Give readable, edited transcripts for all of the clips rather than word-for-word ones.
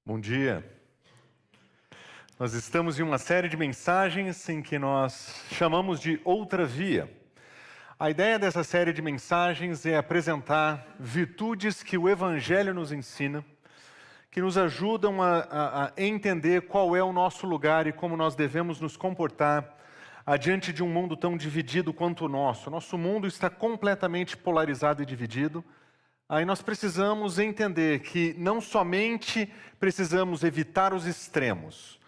Bom dia. Nós estamos em uma série de mensagens em que nós chamamos de Outra Via. A ideia dessa série de mensagens é apresentar virtudes que o Evangelho nos ensina, que nos ajudam a entender qual é o nosso lugar e como nós devemos nos comportar diante de um mundo tão dividido quanto o nosso. Nosso mundo está completamente polarizado e dividido. Aí nós precisamos entender que não somente precisamos evitar os extremos,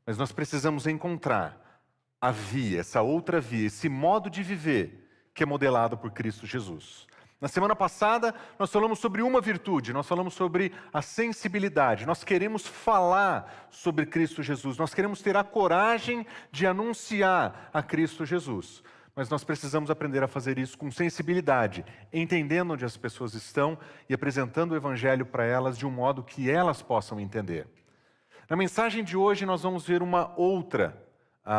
mas nós precisamos encontrar a via, essa outra via, esse modo de viver que é modelado por Cristo Jesus. Na semana passada, nós falamos sobre uma virtude, nós falamos sobre a sensibilidade. Nós queremos falar sobre Cristo Jesus, nós queremos ter a coragem de anunciar a Cristo Jesus. Mas nós precisamos aprender a fazer isso com sensibilidade, entendendo onde as pessoas estão e apresentando o Evangelho para elas de um modo que elas possam entender. Na mensagem de hoje nós vamos ver uma outra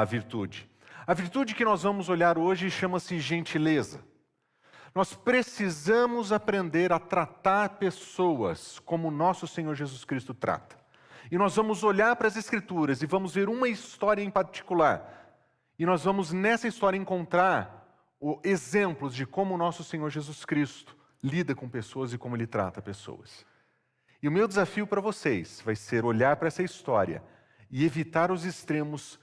virtude. A virtude que nós vamos olhar hoje chama-se gentileza. Nós precisamos aprender a tratar pessoas como o nosso Senhor Jesus Cristo trata. E nós vamos olhar para as Escrituras e vamos ver uma história em particular. E nós vamos nessa história encontrar exemplos de como o nosso Senhor Jesus Cristo lida com pessoas e como Ele trata pessoas. E o meu desafio para vocês vai ser olhar para essa história e evitar os extremos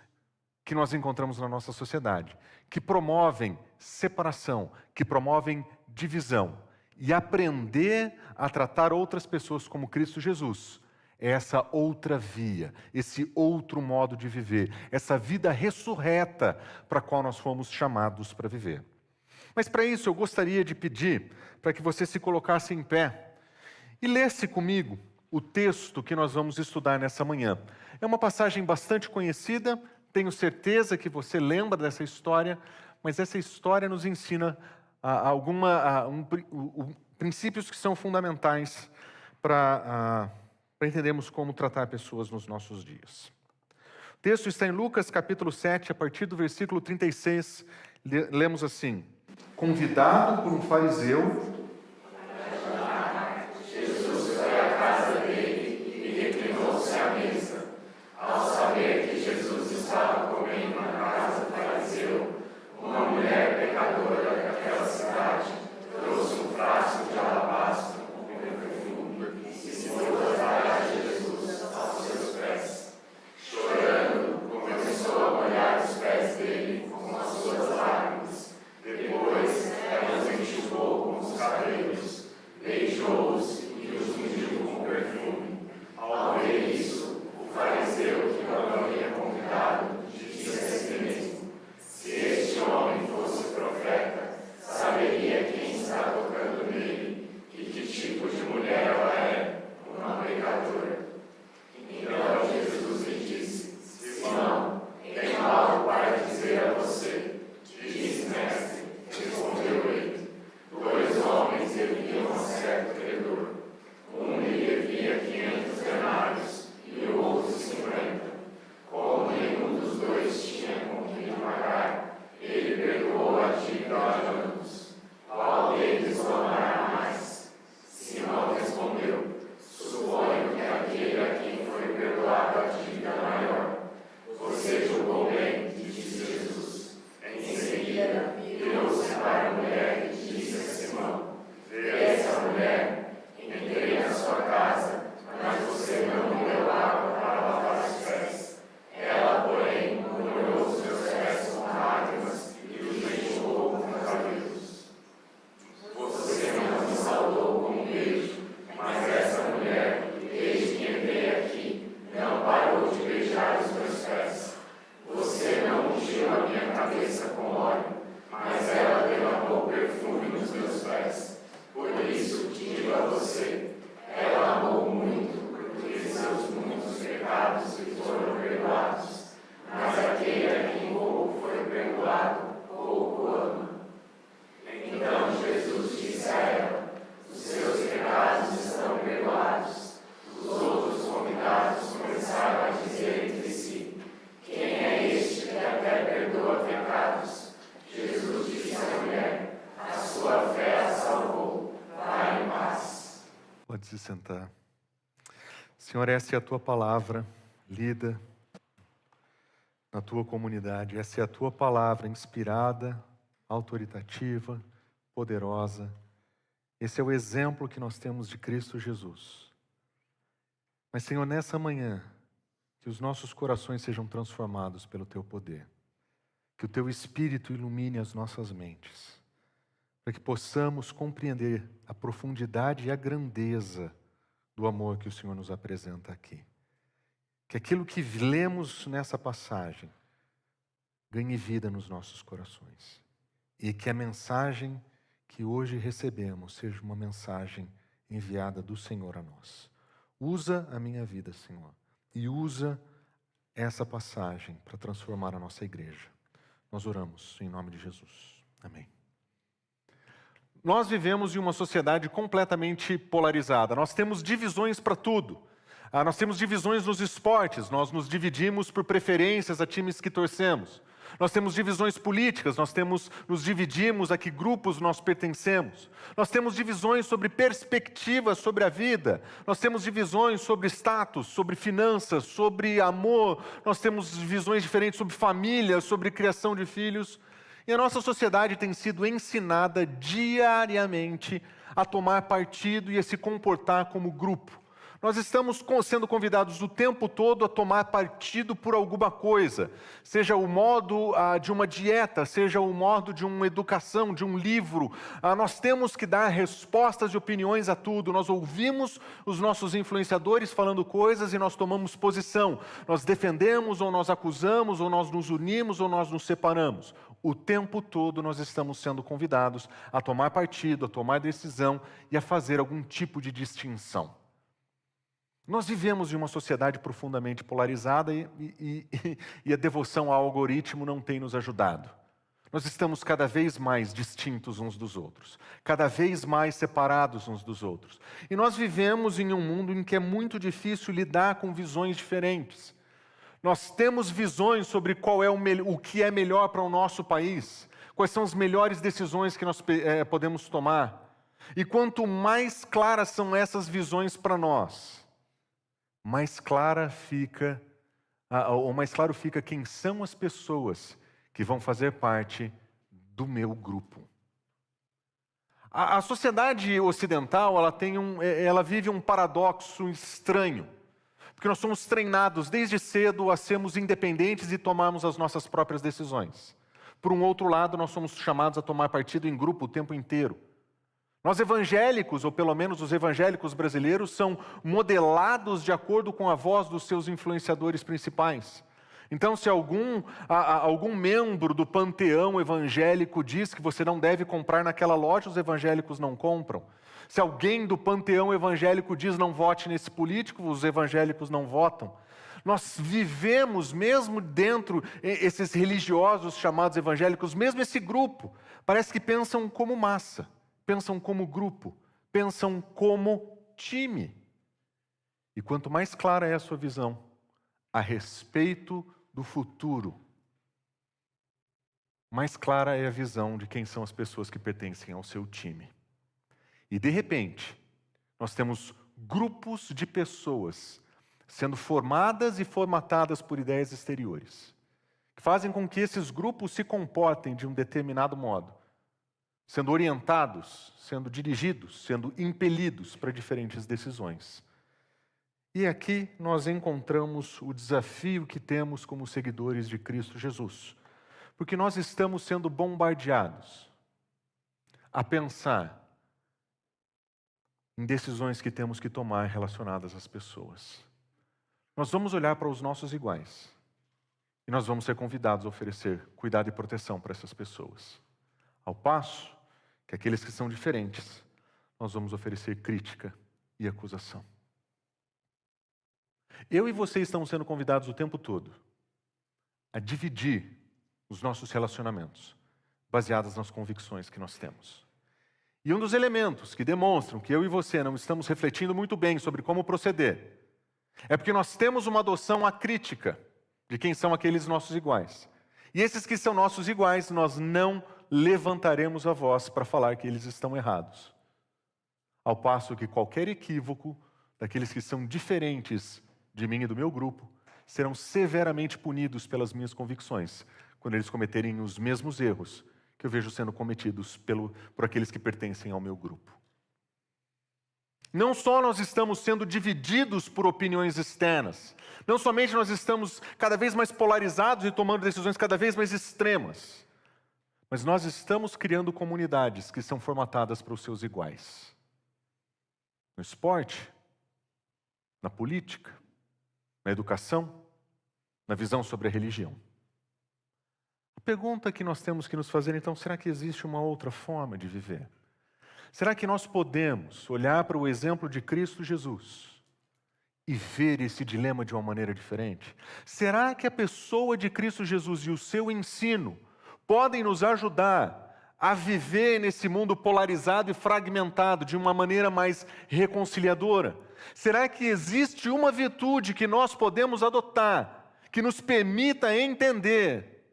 que nós encontramos na nossa sociedade, que promovem separação, que promovem divisão, e aprender a tratar outras pessoas como Cristo Jesus. Essa outra via, esse outro modo de viver, essa vida ressurreta para a qual nós fomos chamados para viver. Mas para isso eu gostaria de pedir para que você se colocasse em pé e lesse comigo o texto que nós vamos estudar nessa manhã. É uma passagem bastante conhecida, tenho certeza que você lembra dessa história, mas essa história nos ensina princípios que são fundamentais para entendermos como tratar pessoas nos nossos dias. O texto está em Lucas capítulo 7, a partir do versículo 36, lemos assim: Convidado por um fariseu, Jesus foi à casa dele e reclinou-se à mesa. Ao saber que Jesus estava comendo na casa do fariseu, uma mulher pecadora daquela cidade trouxe um frasco de alabastro com perfume e se pôs a Jesus aos seus pés. Chorando, começou a molhar os pés dele com as suas lágrimas. Depois, ela os enxugou com os cabelos cabeça com óleo, mas ela derramou perfume nos meus pés. Por isso digo a você, ela amou muito, porque seus muitos pecados lhe foram perdoados. Mas aquele a quem pouco foi perdoado, pouco ama. Então Jesus disse a ela, os seus pecados estão perdoados. Os outros convidados começaram a dizer entre si, quem é este que até perdoa pecados? Jesus disse à mulher, a sua fé a salvou, vá em paz. Pode se sentar. Senhor, essa é a tua palavra lida na tua comunidade. Essa é a tua palavra inspirada, autoritativa, poderosa. Esse é o exemplo que nós temos de Cristo Jesus. Mas, Senhor, nessa manhã, que os nossos corações sejam transformados pelo teu poder. Que o teu Espírito ilumine as nossas mentes, para que possamos compreender a profundidade e a grandeza do amor que o Senhor nos apresenta aqui. Que aquilo que lemos nessa passagem ganhe vida nos nossos corações. E que a mensagem que hoje recebemos seja uma mensagem enviada do Senhor a nós. Usa a minha vida, Senhor, e usa essa passagem para transformar a nossa igreja. Nós oramos em nome de Jesus. Amém. Nós vivemos em uma sociedade completamente polarizada. Nós temos divisões para tudo. Nós temos divisões nos esportes. Nós nos dividimos por preferências a times que torcemos. Nós temos divisões políticas. Nos dividimos a que grupos nós pertencemos. Nós temos divisões sobre perspectivas sobre a vida. Nós temos divisões sobre status, sobre finanças, sobre amor. Nós temos visões diferentes sobre família, sobre criação de filhos. E a nossa sociedade tem sido ensinada diariamente a tomar partido e a se comportar como grupo. Nós estamos sendo convidados o tempo todo a tomar partido por alguma coisa, seja o modo de uma dieta, seja o modo de uma educação, de um livro. Nós temos que dar respostas e opiniões a tudo. Nós ouvimos os nossos influenciadores falando coisas e nós tomamos posição. Nós defendemos ou nós acusamos, ou nós nos unimos ou nós nos separamos. O tempo todo nós estamos sendo convidados a tomar partido, a tomar decisão e a fazer algum tipo de distinção. Nós vivemos em uma sociedade profundamente polarizada e a devoção ao algoritmo não tem nos ajudado. Nós estamos cada vez mais distintos uns dos outros, cada vez mais separados uns dos outros. E nós vivemos em um mundo em que é muito difícil lidar com visões diferentes. Nós temos visões sobre qual é o que é melhor para o nosso país, quais são as melhores decisões que nós podemos tomar. E quanto mais claras são essas visões para nós, mais claro fica quem são as pessoas que vão fazer parte do meu grupo. A sociedade ocidental, ela vive um paradoxo estranho, porque nós somos treinados desde cedo a sermos independentes e tomarmos as nossas próprias decisões. Por um outro lado, nós somos chamados a tomar partido em grupo o tempo inteiro. Nós evangélicos, ou pelo menos os evangélicos brasileiros, são modelados de acordo com a voz dos seus influenciadores principais. Então, se algum membro do panteão evangélico diz que você não deve comprar naquela loja, os evangélicos não compram. Se alguém do panteão evangélico diz não vote nesse político, os evangélicos não votam. Nós vivemos, mesmo dentro esses religiosos chamados evangélicos, mesmo esse grupo, parece que pensam como massa, pensam como grupo, pensam como time. E quanto mais clara é a sua visão a respeito do futuro, mais clara é a visão de quem são as pessoas que pertencem ao seu time. E de repente, nós temos grupos de pessoas sendo formadas e formatadas por ideias exteriores, que fazem com que esses grupos se comportem de um determinado modo, sendo orientados, sendo dirigidos, sendo impelidos para diferentes decisões. E aqui nós encontramos o desafio que temos como seguidores de Cristo Jesus, porque nós estamos sendo bombardeados a pensar em decisões que temos que tomar relacionadas às pessoas. Nós vamos olhar para os nossos iguais E nós vamos ser convidados a oferecer cuidado e proteção para essas pessoas. Ao passo que aqueles que são diferentes, nós vamos oferecer crítica e acusação. Eu e você estamos sendo convidados o tempo todo a dividir os nossos relacionamentos, baseados nas convicções que nós temos. E um dos elementos que demonstram que eu e você não estamos refletindo muito bem sobre como proceder, é porque nós temos uma adoção acrítica de quem são aqueles nossos iguais. E esses que são nossos iguais, nós não levantaremos a voz para falar que eles estão errados. Ao passo que qualquer equívoco daqueles que são diferentes de mim e do meu grupo serão severamente punidos pelas minhas convicções, quando eles cometerem os mesmos erros que eu vejo sendo cometidos por aqueles que pertencem ao meu grupo. Não só nós estamos sendo divididos por opiniões externas, não somente nós estamos cada vez mais polarizados e tomando decisões cada vez mais extremas, mas nós estamos criando comunidades que são formatadas para os seus iguais. No esporte, na política, na educação, na visão sobre a religião. A pergunta que nós temos que nos fazer, então, será que existe uma outra forma de viver? Será que nós podemos olhar para o exemplo de Cristo Jesus e ver esse dilema de uma maneira diferente? Será que a pessoa de Cristo Jesus e o seu ensino podem nos ajudar a viver nesse mundo polarizado e fragmentado de uma maneira mais reconciliadora? Será que existe uma virtude que nós podemos adotar que nos permita entender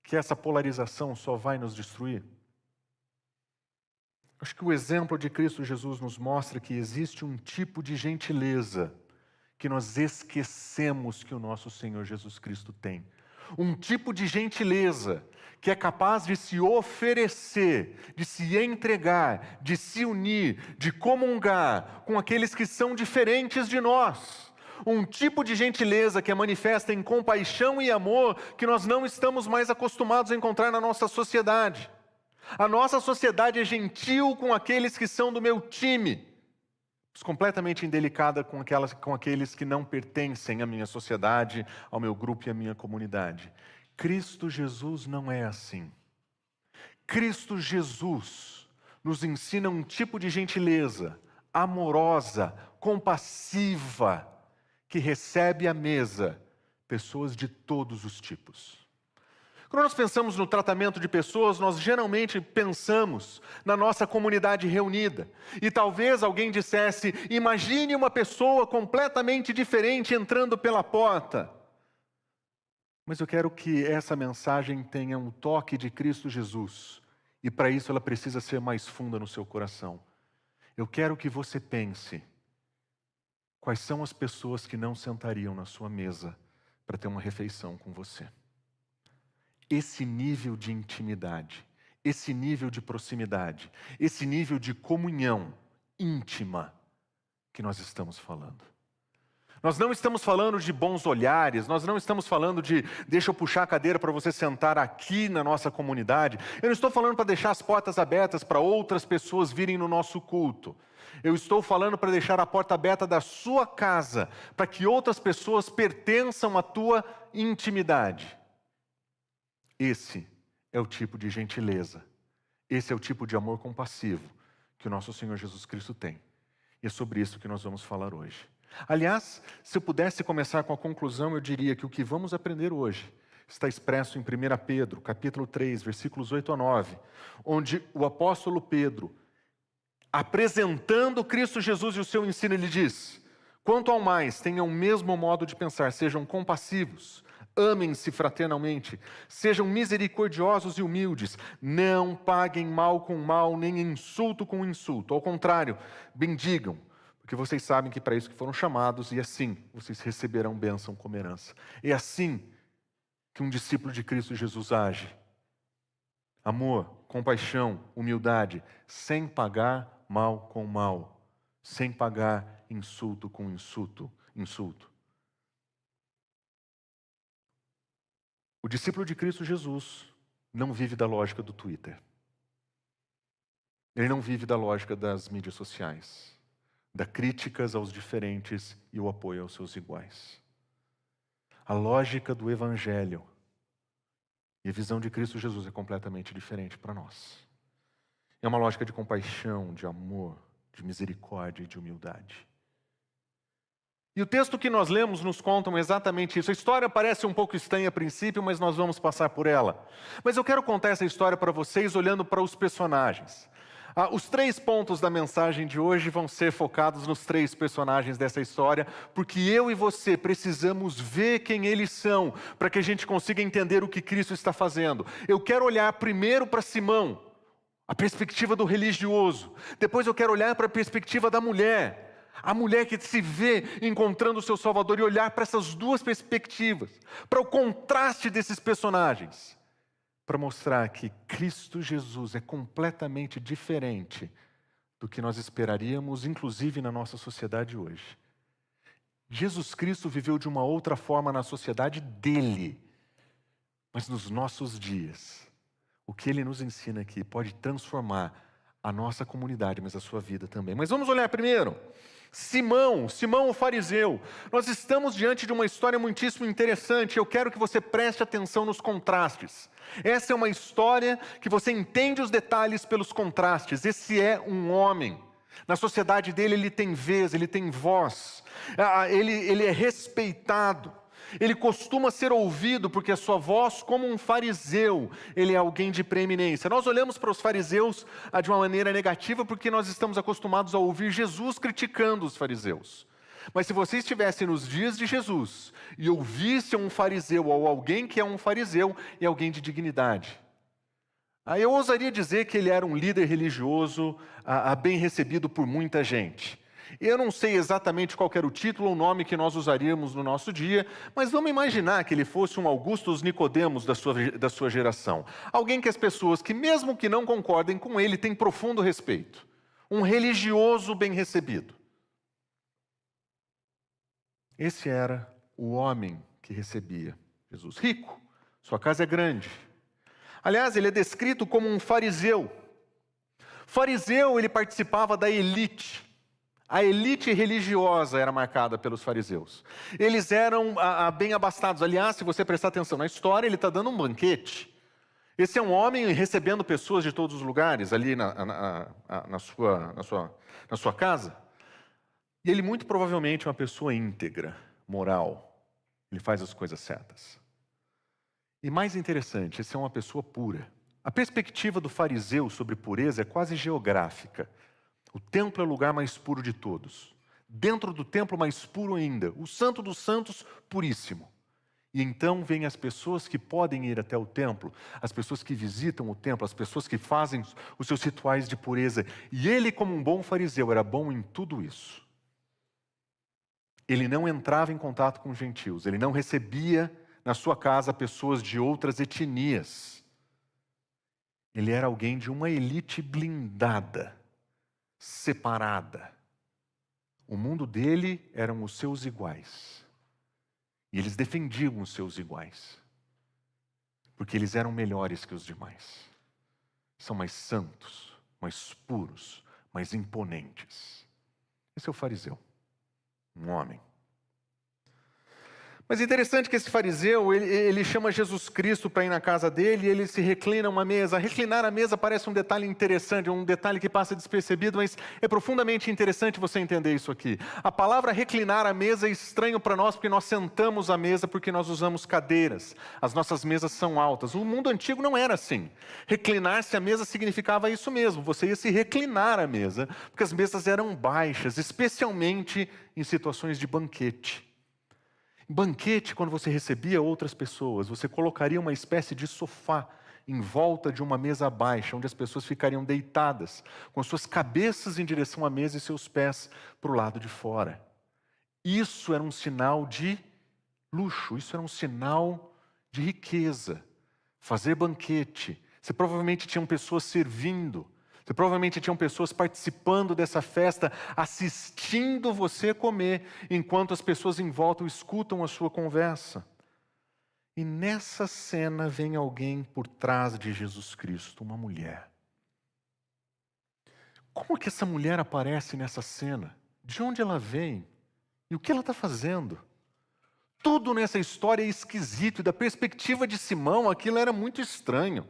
que essa polarização só vai nos destruir? Acho que o exemplo de Cristo Jesus nos mostra que existe um tipo de gentileza que nós esquecemos que o nosso Senhor Jesus Cristo tem. Um tipo de gentileza que é capaz de se oferecer, de se entregar, de se unir, de comungar com aqueles que são diferentes de nós. Um tipo de gentileza que é manifesta em compaixão e amor que nós não estamos mais acostumados a encontrar na nossa sociedade. A nossa sociedade é gentil com aqueles que são do meu time, mas completamente indelicada com aqueles que não pertencem à minha sociedade, ao meu grupo e à minha comunidade. Cristo Jesus não é assim. Cristo Jesus nos ensina um tipo de gentileza amorosa, compassiva, que recebe à mesa pessoas de todos os tipos. Quando nós pensamos no tratamento de pessoas, nós geralmente pensamos na nossa comunidade reunida. E talvez alguém dissesse, imagine uma pessoa completamente diferente entrando pela porta. Mas eu quero que essa mensagem tenha um toque de Cristo Jesus. E para isso ela precisa ser mais funda no seu coração. Eu quero que você pense quais são as pessoas que não sentariam na sua mesa para ter uma refeição com você. Esse nível de intimidade, esse nível de proximidade, esse nível de comunhão íntima que nós estamos falando. Nós não estamos falando de bons olhares, nós não estamos falando de deixa eu puxar a cadeira para você sentar aqui na nossa comunidade. Eu não estou falando para deixar as portas abertas para outras pessoas virem no nosso culto. Eu estou falando para deixar a porta aberta da sua casa, para que outras pessoas pertençam à tua intimidade. Esse é o tipo de gentileza, esse é o tipo de amor compassivo que o nosso Senhor Jesus Cristo tem. E é sobre isso que nós vamos falar hoje. Aliás, se eu pudesse começar com a conclusão, eu diria que o que vamos aprender hoje está expresso em 1 Pedro, capítulo 3, versículos 8 a 9, onde o apóstolo Pedro, apresentando Cristo Jesus e o seu ensino, ele diz: quanto ao mais, tenham o mesmo modo de pensar, sejam compassivos, amem-se fraternalmente, sejam misericordiosos e humildes, não paguem mal com mal, nem insulto com insulto. Ao contrário, bendigam, porque vocês sabem que para isso que foram chamados, e assim vocês receberão bênção como herança. É assim que um discípulo de Cristo Jesus age. Amor, compaixão, humildade, sem pagar mal com mal, sem pagar insulto com insulto. O discípulo de Cristo Jesus não vive da lógica do Twitter. Ele não vive da lógica das mídias sociais, da críticas aos diferentes e o apoio aos seus iguais. A lógica do Evangelho E a visão de Cristo Jesus é completamente diferente para nós. É uma lógica de compaixão, de amor, de misericórdia e de humildade. E o texto que nós lemos nos conta exatamente isso. A história parece um pouco estranha a princípio, mas nós vamos passar por ela. Mas eu quero contar essa história para vocês olhando para os personagens. Os 3 pontos da mensagem de hoje vão ser focados nos 3 personagens dessa história, porque eu e você precisamos ver quem eles são, para que a gente consiga entender o que Cristo está fazendo. Eu quero olhar primeiro para Simão, a perspectiva do religioso. Depois eu quero olhar para a perspectiva da mulher. A mulher que se vê encontrando o seu Salvador, e olhar para essas 2 perspectivas, para o contraste desses personagens, para mostrar que Cristo Jesus é completamente diferente do que nós esperaríamos, inclusive na nossa sociedade hoje. Jesus Cristo viveu de uma outra forma na sociedade dele, mas nos nossos dias, o que ele nos ensina aqui pode transformar a nossa comunidade, mas a sua vida também. Mas vamos olhar primeiro Simão o fariseu. Nós estamos diante de uma história muitíssimo interessante. Eu quero que você preste atenção nos contrastes. Essa é uma história que você entende os detalhes pelos contrastes. Esse é um homem. Na sociedade dele ele tem vez, ele tem voz. Ele é respeitado. Ele costuma ser ouvido porque a sua voz, como um fariseu, ele é alguém de preeminência. Nós olhamos para os fariseus de uma maneira negativa porque nós estamos acostumados a ouvir Jesus criticando os fariseus. Mas se você estivesse nos dias de Jesus e ouvisse um fariseu ou alguém que é um fariseu, é alguém de dignidade. Eu ousaria dizer que ele era um líder religioso bem recebido por muita gente. Eu não sei exatamente qual era o título ou o nome que nós usaríamos no nosso dia, mas vamos imaginar que ele fosse um Augustus Nicodemos da sua geração. Alguém que as pessoas, que mesmo que não concordem com ele, têm profundo respeito. Um religioso bem recebido. Esse era o homem que recebia Jesus. Rico, sua casa é grande. Aliás, ele é descrito como um fariseu. Fariseu, ele participava da elite. A elite religiosa era marcada pelos fariseus. Eles eram bem abastados. Aliás, se você prestar atenção na história, ele está dando um banquete. Esse é um homem recebendo pessoas de todos os lugares ali na sua casa. E ele muito provavelmente é uma pessoa íntegra, moral. Ele faz as coisas certas. E mais interessante, esse é uma pessoa pura. A perspectiva do fariseu sobre pureza é quase geográfica. O templo é o lugar mais puro de todos. Dentro do templo, mais puro ainda, o santo dos santos, puríssimo. E então vêm as pessoas que podem ir até o templo, as pessoas que visitam o templo, as pessoas que fazem os seus rituais de pureza. E ele, como um bom fariseu, era bom em tudo isso. Ele não entrava em contato com gentios, ele não recebia na sua casa pessoas de outras etnias. Ele era alguém de uma elite blindada, separada. O mundo dele eram os seus iguais. E eles defendiam os seus iguais. Porque eles eram melhores que os demais. São mais santos, mais puros, mais imponentes. Esse é o fariseu. Um homem. Mas é interessante que esse fariseu, ele chama Jesus Cristo para ir na casa dele e ele se reclina a uma mesa. Reclinar a mesa parece um detalhe interessante, um detalhe que passa despercebido, mas é profundamente interessante você entender isso aqui. A palavra reclinar a mesa é estranho para nós porque nós sentamos à mesa porque nós usamos cadeiras. As nossas mesas são altas. O mundo antigo não era assim. Reclinar-se à mesa significava isso mesmo. Você ia se reclinar à mesa porque as mesas eram baixas, especialmente em situações de banquete. Em banquete, quando você recebia outras pessoas, você colocaria uma espécie de sofá em volta de uma mesa baixa, onde as pessoas ficariam deitadas, com suas cabeças em direção à mesa e seus pés para o lado de fora. Isso era um sinal de luxo, isso era um sinal de riqueza. Fazer banquete. Você provavelmente tinham pessoas servindo. Você provavelmente tinham pessoas participando dessa festa, assistindo você comer, enquanto as pessoas em volta escutam a sua conversa. E nessa cena vem alguém por trás de Jesus Cristo, uma mulher. Como que essa mulher aparece nessa cena? De onde ela vem? E o que ela está fazendo? Tudo nessa história é esquisito, e da perspectiva de Simão, aquilo era muito estranho.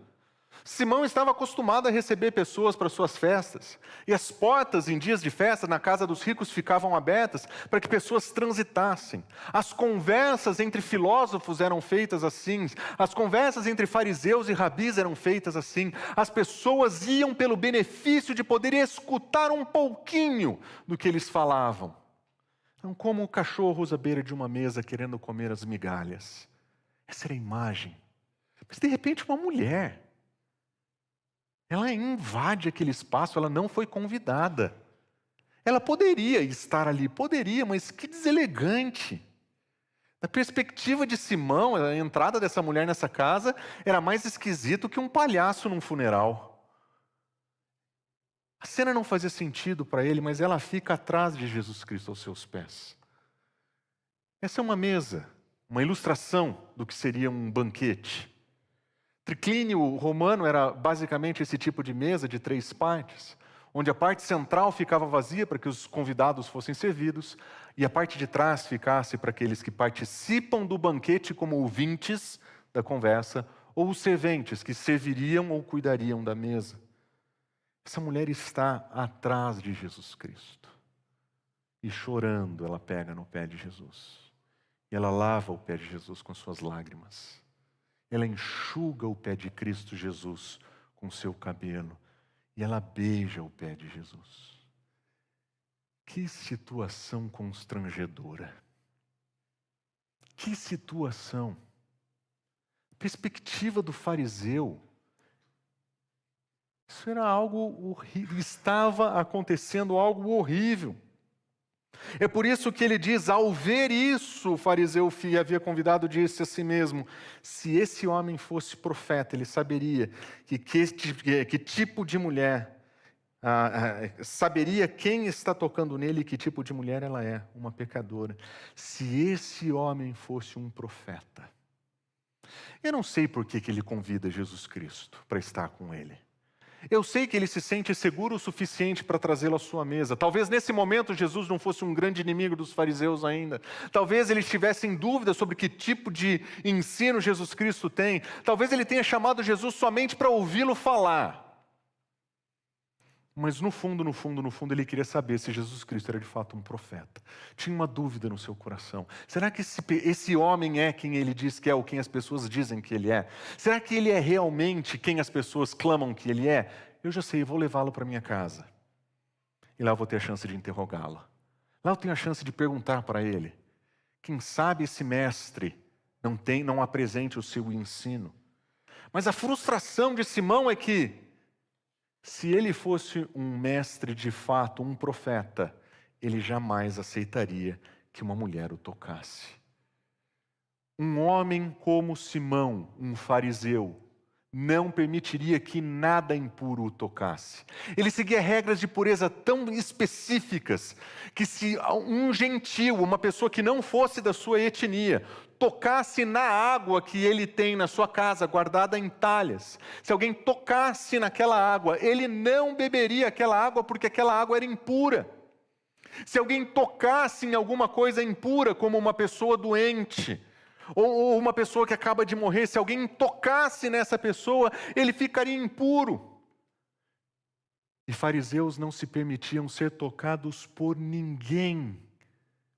Simão estava acostumado a receber pessoas para suas festas, e as portas em dias de festa na casa dos ricos ficavam abertas para que pessoas transitassem. As conversas entre filósofos eram feitas assim, as conversas entre fariseus e rabis eram feitas assim. As pessoas iam pelo benefício de poder escutar um pouquinho do que eles falavam. Não como cachorros à beira de uma mesa querendo comer as migalhas. Essa era a imagem. Mas de repente uma mulher, ela invade aquele espaço, ela não foi convidada. Ela poderia estar ali, poderia, mas que deselegante. Da perspectiva de Simão, a entrada dessa mulher nessa casa era mais esquisito que um palhaço num funeral. A cena não fazia sentido para ele, mas ela fica atrás de Jesus Cristo aos seus pés. Essa é uma mesa, uma ilustração do que seria um banquete. Triclínio romano era basicamente esse tipo de mesa de 3 partes, onde a parte central ficava vazia para que os convidados fossem servidos, e a parte de trás ficasse para aqueles que participam do banquete como ouvintes da conversa, ou os serventes que serviriam ou cuidariam da mesa. Essa mulher está atrás de Jesus Cristo, e chorando ela pega no pé de Jesus, e ela lava o pé de Jesus com suas lágrimas. Ela enxuga o pé de Cristo Jesus com seu cabelo. E ela beija o pé de Jesus. Que situação constrangedora. Que situação. Perspectiva do fariseu. Isso era algo horrível. Estava acontecendo algo horrível. É por isso que ele diz, ao ver isso, o fariseu que havia convidado disse a si mesmo, se esse homem fosse profeta, ele saberia que tipo de mulher, saberia quem está tocando nele e que tipo de mulher ela é, uma pecadora. Se esse homem fosse um profeta. Eu não sei por que ele convida Jesus Cristo para estar com ele. Eu sei que ele se sente seguro o suficiente para trazê-lo à sua mesa. Talvez nesse momento Jesus não fosse um grande inimigo dos fariseus ainda. Talvez ele estivesse em dúvida sobre que tipo de ensino Jesus Cristo tem. Talvez ele tenha chamado Jesus somente para ouvi-lo falar. Mas no fundo, ele queria saber se Jesus Cristo era de fato um profeta. Tinha uma dúvida no seu coração. Será que esse homem é quem ele diz que é ou quem as pessoas dizem que ele é? Será que ele é realmente quem as pessoas clamam que ele é? Eu já sei, eu vou levá-lo para minha casa. E lá eu vou ter a chance de interrogá-lo. Lá eu tenho a chance de perguntar para ele. Quem sabe esse mestre não apresente o seu ensino. Mas a frustração de Simão é que se ele fosse um mestre de fato, um profeta, ele jamais aceitaria que uma mulher o tocasse. Um homem como Simão, um fariseu, não permitiria que nada impuro o tocasse. Ele seguia regras de pureza tão específicas que se um gentil, uma pessoa que não fosse da sua etnia, tocasse na água que ele tem na sua casa, guardada em talhas, se alguém tocasse naquela água, ele não beberia aquela água porque aquela água era impura. Se alguém tocasse em alguma coisa impura, como uma pessoa doente, ou uma pessoa que acaba de morrer, se alguém tocasse nessa pessoa, ele ficaria impuro. E fariseus não se permitiam ser tocados por ninguém,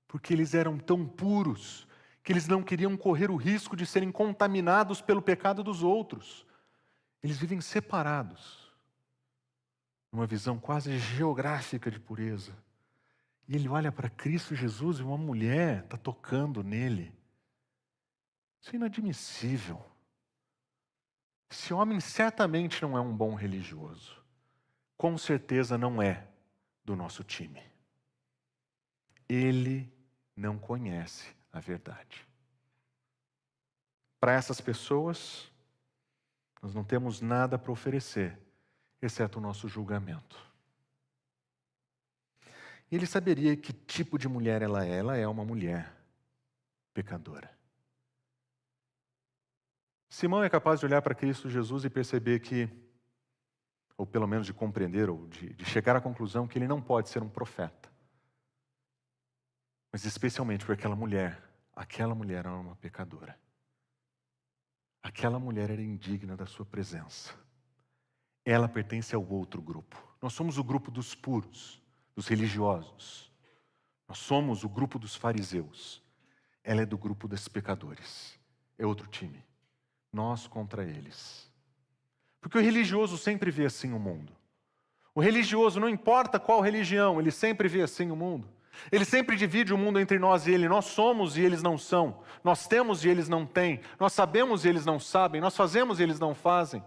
porque eles eram tão puros, que eles não queriam correr o risco de serem contaminados pelo pecado dos outros. Eles vivem separados, numa visão quase geográfica de pureza. E ele olha para Cristo Jesus e uma mulher está tocando nele. Isso é inadmissível. Esse homem certamente não é um bom religioso. Com certeza não é do nosso time. Ele não conhece a verdade. Para essas pessoas, nós não temos nada para oferecer, exceto o nosso julgamento. E ele saberia que tipo de mulher ela é. Ela é uma mulher pecadora. Simão é capaz de olhar para Cristo Jesus e perceber que, ou pelo menos de compreender, ou de chegar à conclusão que ele não pode ser um profeta. Mas especialmente por aquela mulher aquela mulher era uma pecadora. Aquela mulher era indigna da sua presença. Ela pertence ao outro grupo. Nós somos o grupo dos puros, dos religiosos. Nós somos o grupo dos fariseus. Ela é do grupo dos pecadores. É outro time. Nós contra eles. Porque o religioso sempre vê assim o mundo. O religioso, não importa qual religião, ele sempre vê assim o mundo. Ele sempre divide o mundo entre nós e ele. Nós somos e eles não são. Nós temos e eles não têm. Nós sabemos e eles não sabem. Nós fazemos e eles não fazem.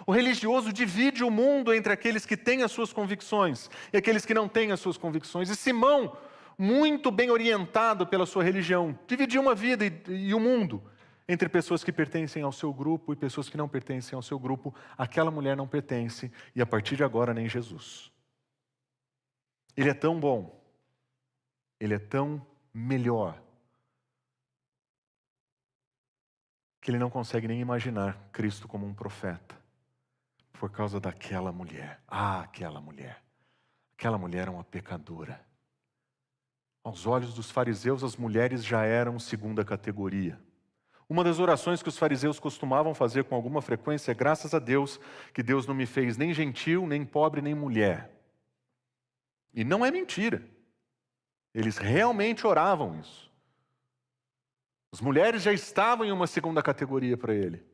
O religioso divide o mundo entre aqueles que têm as suas convicções e aqueles que não têm as suas convicções. E Simão, muito bem orientado pela sua religião, dividiu uma vida e o mundo entre pessoas que pertencem ao seu grupo e pessoas que não pertencem ao seu grupo. Aquela mulher não pertence e a partir de agora nem Jesus. Ele é tão bom. Ele é tão melhor que ele não consegue nem imaginar Cristo como um profeta por causa daquela mulher. Aquela mulher. Aquela mulher era uma pecadora. Aos olhos dos fariseus, as mulheres já eram segunda categoria. Uma das orações que os fariseus costumavam fazer com alguma frequência é: graças a Deus que Deus não me fez nem gentil, nem pobre, nem mulher. E não é mentira. Eles realmente oravam isso. As mulheres já estavam em uma segunda categoria para ele.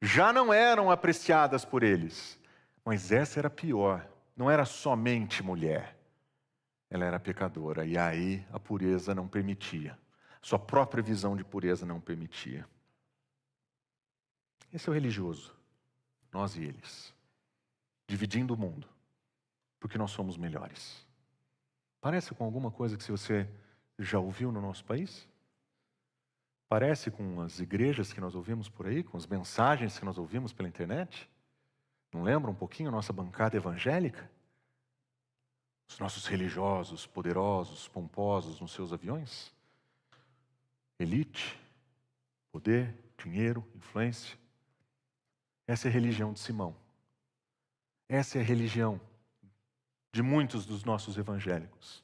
Já não eram apreciadas por eles. Mas essa era pior. Não era somente mulher. Ela era pecadora. E aí a pureza não permitia. Sua própria visão de pureza não permitia. Esse é o religioso. Nós e eles. Dividindo o mundo. Porque nós somos melhores. Parece com alguma coisa que você já ouviu no nosso país? Parece com as igrejas que nós ouvimos por aí, com as mensagens que nós ouvimos pela internet? Não lembra um pouquinho a nossa bancada evangélica? Os nossos religiosos, poderosos, pomposos nos seus aviões? Elite, poder, dinheiro, influência. Essa é a religião de Simão. Essa é a religião de muitos dos nossos evangélicos.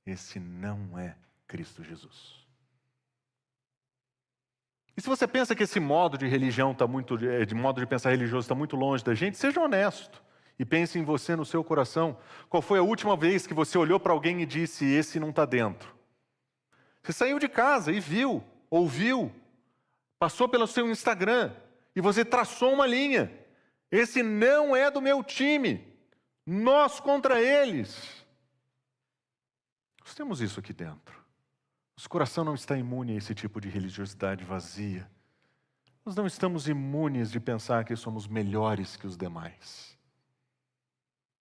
Esse não é Cristo Jesus. E se você pensa que esse modo de religião está muito, de modo de pensar religioso está muito longe da gente, seja honesto e pense em você no seu coração. Qual foi a última vez que você olhou para alguém e disse: esse não está dentro? Você saiu de casa e viu, ouviu, passou pelo seu Instagram e você traçou uma linha. Esse não é do meu time. Nós contra eles. Nós temos isso aqui dentro. Nosso coração não está imune a esse tipo de religiosidade vazia. Nós não estamos imunes de pensar que somos melhores que os demais.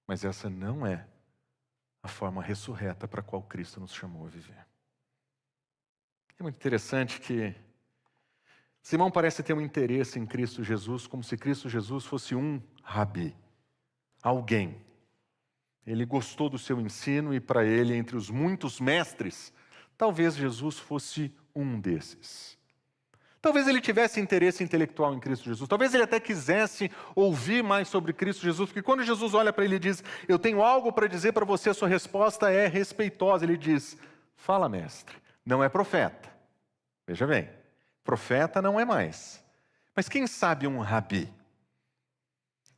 Mas essa não é a forma ressurreta para a qual Cristo nos chamou a viver. É muito interessante que Simão parece ter um interesse em Cristo Jesus, como se Cristo Jesus fosse um rabi, alguém. Ele gostou do seu ensino e para ele, entre os muitos mestres, talvez Jesus fosse um desses. Talvez ele tivesse interesse intelectual em Cristo Jesus. Talvez ele até quisesse ouvir mais sobre Cristo Jesus, porque quando Jesus olha para ele e diz: eu tenho algo para dizer para você, a sua resposta é respeitosa. Ele diz: fala, mestre. Não é profeta. Veja bem, profeta não é mais. Mas quem sabe um rabi?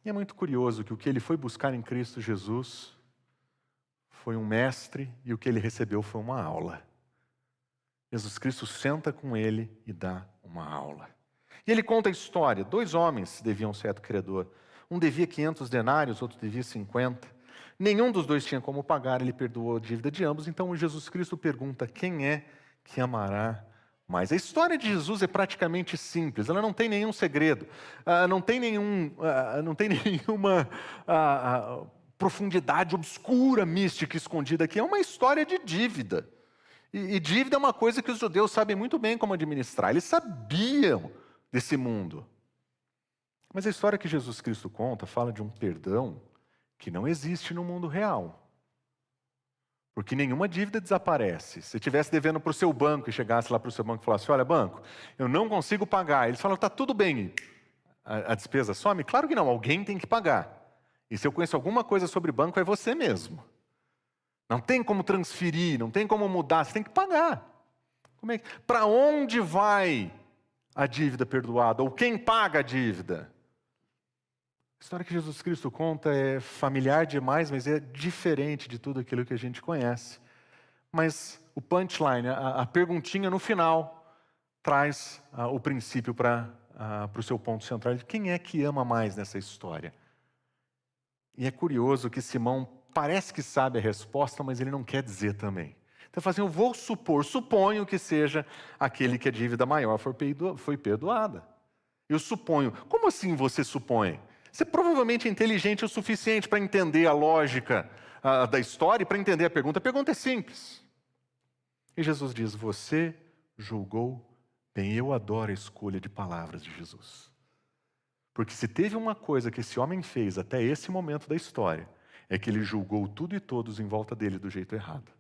E é muito curioso que o que ele foi buscar em Cristo Jesus foi um mestre e o que ele recebeu foi uma aula. Jesus Cristo senta com ele e dá uma aula. E ele conta a história. 2 homens deviam certo credor. Um devia 500 denários, outro devia 50. Nenhum dos dois tinha como pagar, ele perdoou a dívida de ambos. Então Jesus Cristo pergunta: quem é que amará mais? A história de Jesus é praticamente simples, ela não tem nenhum segredo, não tem nenhuma profundidade obscura, mística, escondida aqui. É uma história de dívida. E dívida é uma coisa que os judeus sabem muito bem como administrar. Eles sabiam desse mundo. Mas a história que Jesus Cristo conta fala de um perdão que não existe no mundo real. Porque nenhuma dívida desaparece. Se você estivesse devendo para o seu banco e chegasse lá para o seu banco e falasse: olha, banco, eu não consigo pagar. Eles falam: está tudo bem. A despesa some? Claro que não, alguém tem que pagar. E se eu conheço alguma coisa sobre banco, é você mesmo. Não tem como transferir, não tem como mudar, você tem que pagar. Para onde vai a dívida perdoada? Ou quem paga a dívida? A história que Jesus Cristo conta é familiar demais, mas é diferente de tudo aquilo que a gente conhece. Mas o punchline, a perguntinha no final, traz o princípio para o seu ponto central. Quem é que ama mais nessa história? E é curioso que Simão parece que sabe a resposta, mas ele não quer dizer também. Então, assim, eu vou suponho que seja aquele que a dívida maior foi perdoada. Eu suponho. Como assim você supõe? Você provavelmente é inteligente o suficiente para entender a lógica da história e para entender a pergunta. A pergunta é simples. E Jesus diz, você julgou bem. Eu adoro a escolha de palavras de Jesus. Porque se teve uma coisa que esse homem fez até esse momento da história, é que ele julgou tudo e todos em volta dele do jeito errado.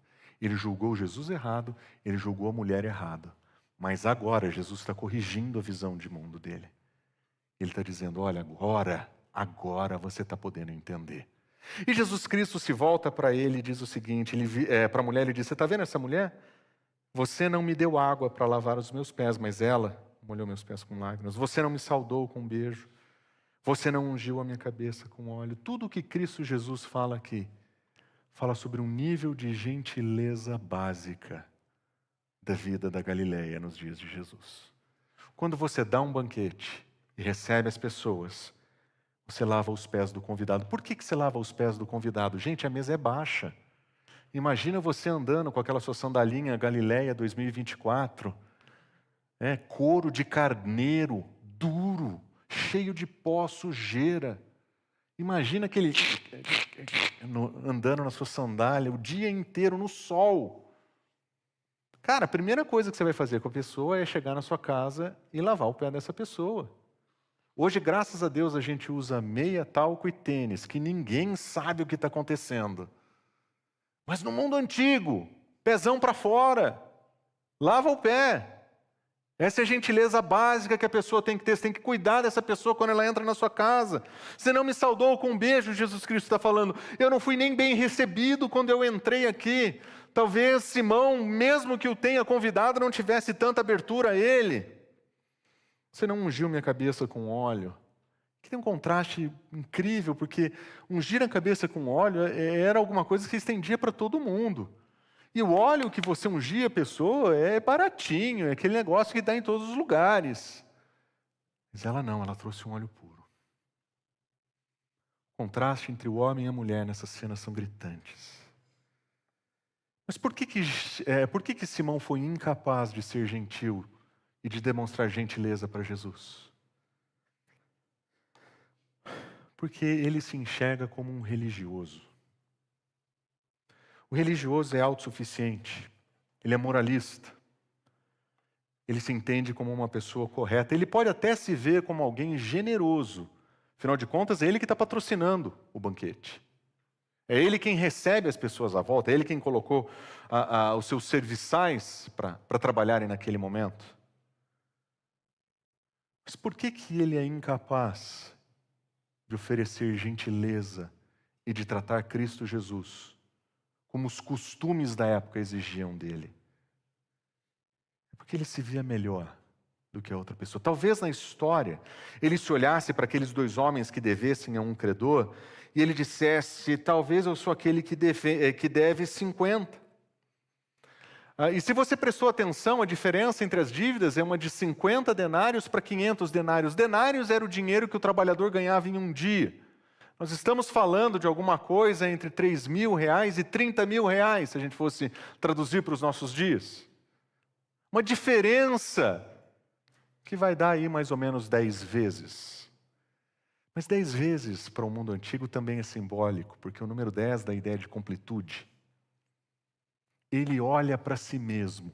Ele julgou Jesus errado, ele julgou a mulher errada. Mas agora Jesus está corrigindo a visão de mundo dele. Ele está dizendo, olha, agora você está podendo entender. E Jesus Cristo se volta para ele e diz o seguinte, para a mulher ele diz, você está vendo essa mulher? Você não me deu água para lavar os meus pés, mas ela molhou meus pés com lágrimas. Você não me saudou com um beijo. Você não ungiu a minha cabeça com óleo. Tudo o que Cristo Jesus fala aqui, fala sobre um nível de gentileza básica da vida da Galileia nos dias de Jesus. Quando você dá um banquete e recebe as pessoas, você lava os pés do convidado. Por que você lava os pés do convidado? Gente, a mesa é baixa. Imagina você andando com aquela sua sandalinha Galileia 2024, couro de carneiro, duro, cheio de pó, sujeira. Imagina aquele andando na sua sandália o dia inteiro no sol. Cara, a primeira coisa que você vai fazer com a pessoa é chegar na sua casa e lavar o pé dessa pessoa. Hoje, graças a Deus, a gente usa meia, talco e tênis, que ninguém sabe o que está acontecendo. Mas no mundo antigo, pezão para fora, lava o pé. Essa é a gentileza básica que a pessoa tem que ter. Você tem que cuidar dessa pessoa quando ela entra na sua casa. Você não me saudou com um beijo, Jesus Cristo está falando. Eu não fui nem bem recebido quando eu entrei aqui. Talvez Simão, mesmo que o tenha convidado, não tivesse tanta abertura a ele. Você não ungiu minha cabeça com óleo. Que tem um contraste incrível, porque ungir a cabeça com óleo era alguma coisa que se estendia para todo mundo. E o óleo que você ungia a pessoa é baratinho, é aquele negócio que dá em todos os lugares. Mas ela não, ela trouxe um óleo puro. O contraste entre o homem e a mulher nessas cenas são gritantes. Mas por que Simão foi incapaz de ser gentil e de demonstrar gentileza para Jesus? Porque ele se enxerga como um religioso. O religioso é autossuficiente, ele é moralista, ele se entende como uma pessoa correta, ele pode até se ver como alguém generoso, afinal de contas é ele que está patrocinando o banquete. É ele quem recebe as pessoas à volta, é ele quem colocou os seus serviçais para trabalharem naquele momento. Mas por que ele é incapaz de oferecer gentileza e de tratar Cristo Jesus como os costumes da época exigiam dele? É porque ele se via melhor do que a outra pessoa. Talvez na história ele se olhasse para aqueles dois homens que devessem a um credor e ele dissesse, talvez eu sou aquele que deve 50. E se você prestou atenção, a diferença entre as dívidas é uma de 50 denários para 500 denários. Denários era o dinheiro que o trabalhador ganhava em um dia. Nós estamos falando de alguma coisa entre 3 mil reais e 30 mil reais, se a gente fosse traduzir para os nossos dias. Uma diferença que vai dar aí mais ou menos 10 vezes. Mas 10 vezes para o mundo antigo também é simbólico, porque o número 10 dá a ideia de completude. Ele olha para si mesmo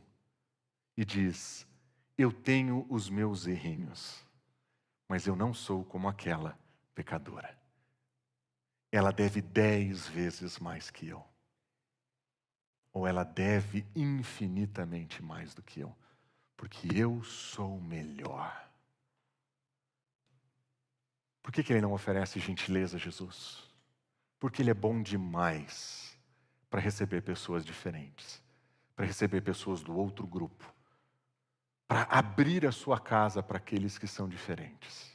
e diz, eu tenho os meus errinhos, mas eu não sou como aquela pecadora. Ela deve 10 vezes mais que eu. Ou ela deve infinitamente mais do que eu. Porque eu sou melhor. Por que ele não oferece gentileza a Jesus? Porque ele é bom demais para receber pessoas diferentes. Para receber pessoas do outro grupo. para abrir a sua casa para aqueles que são diferentes.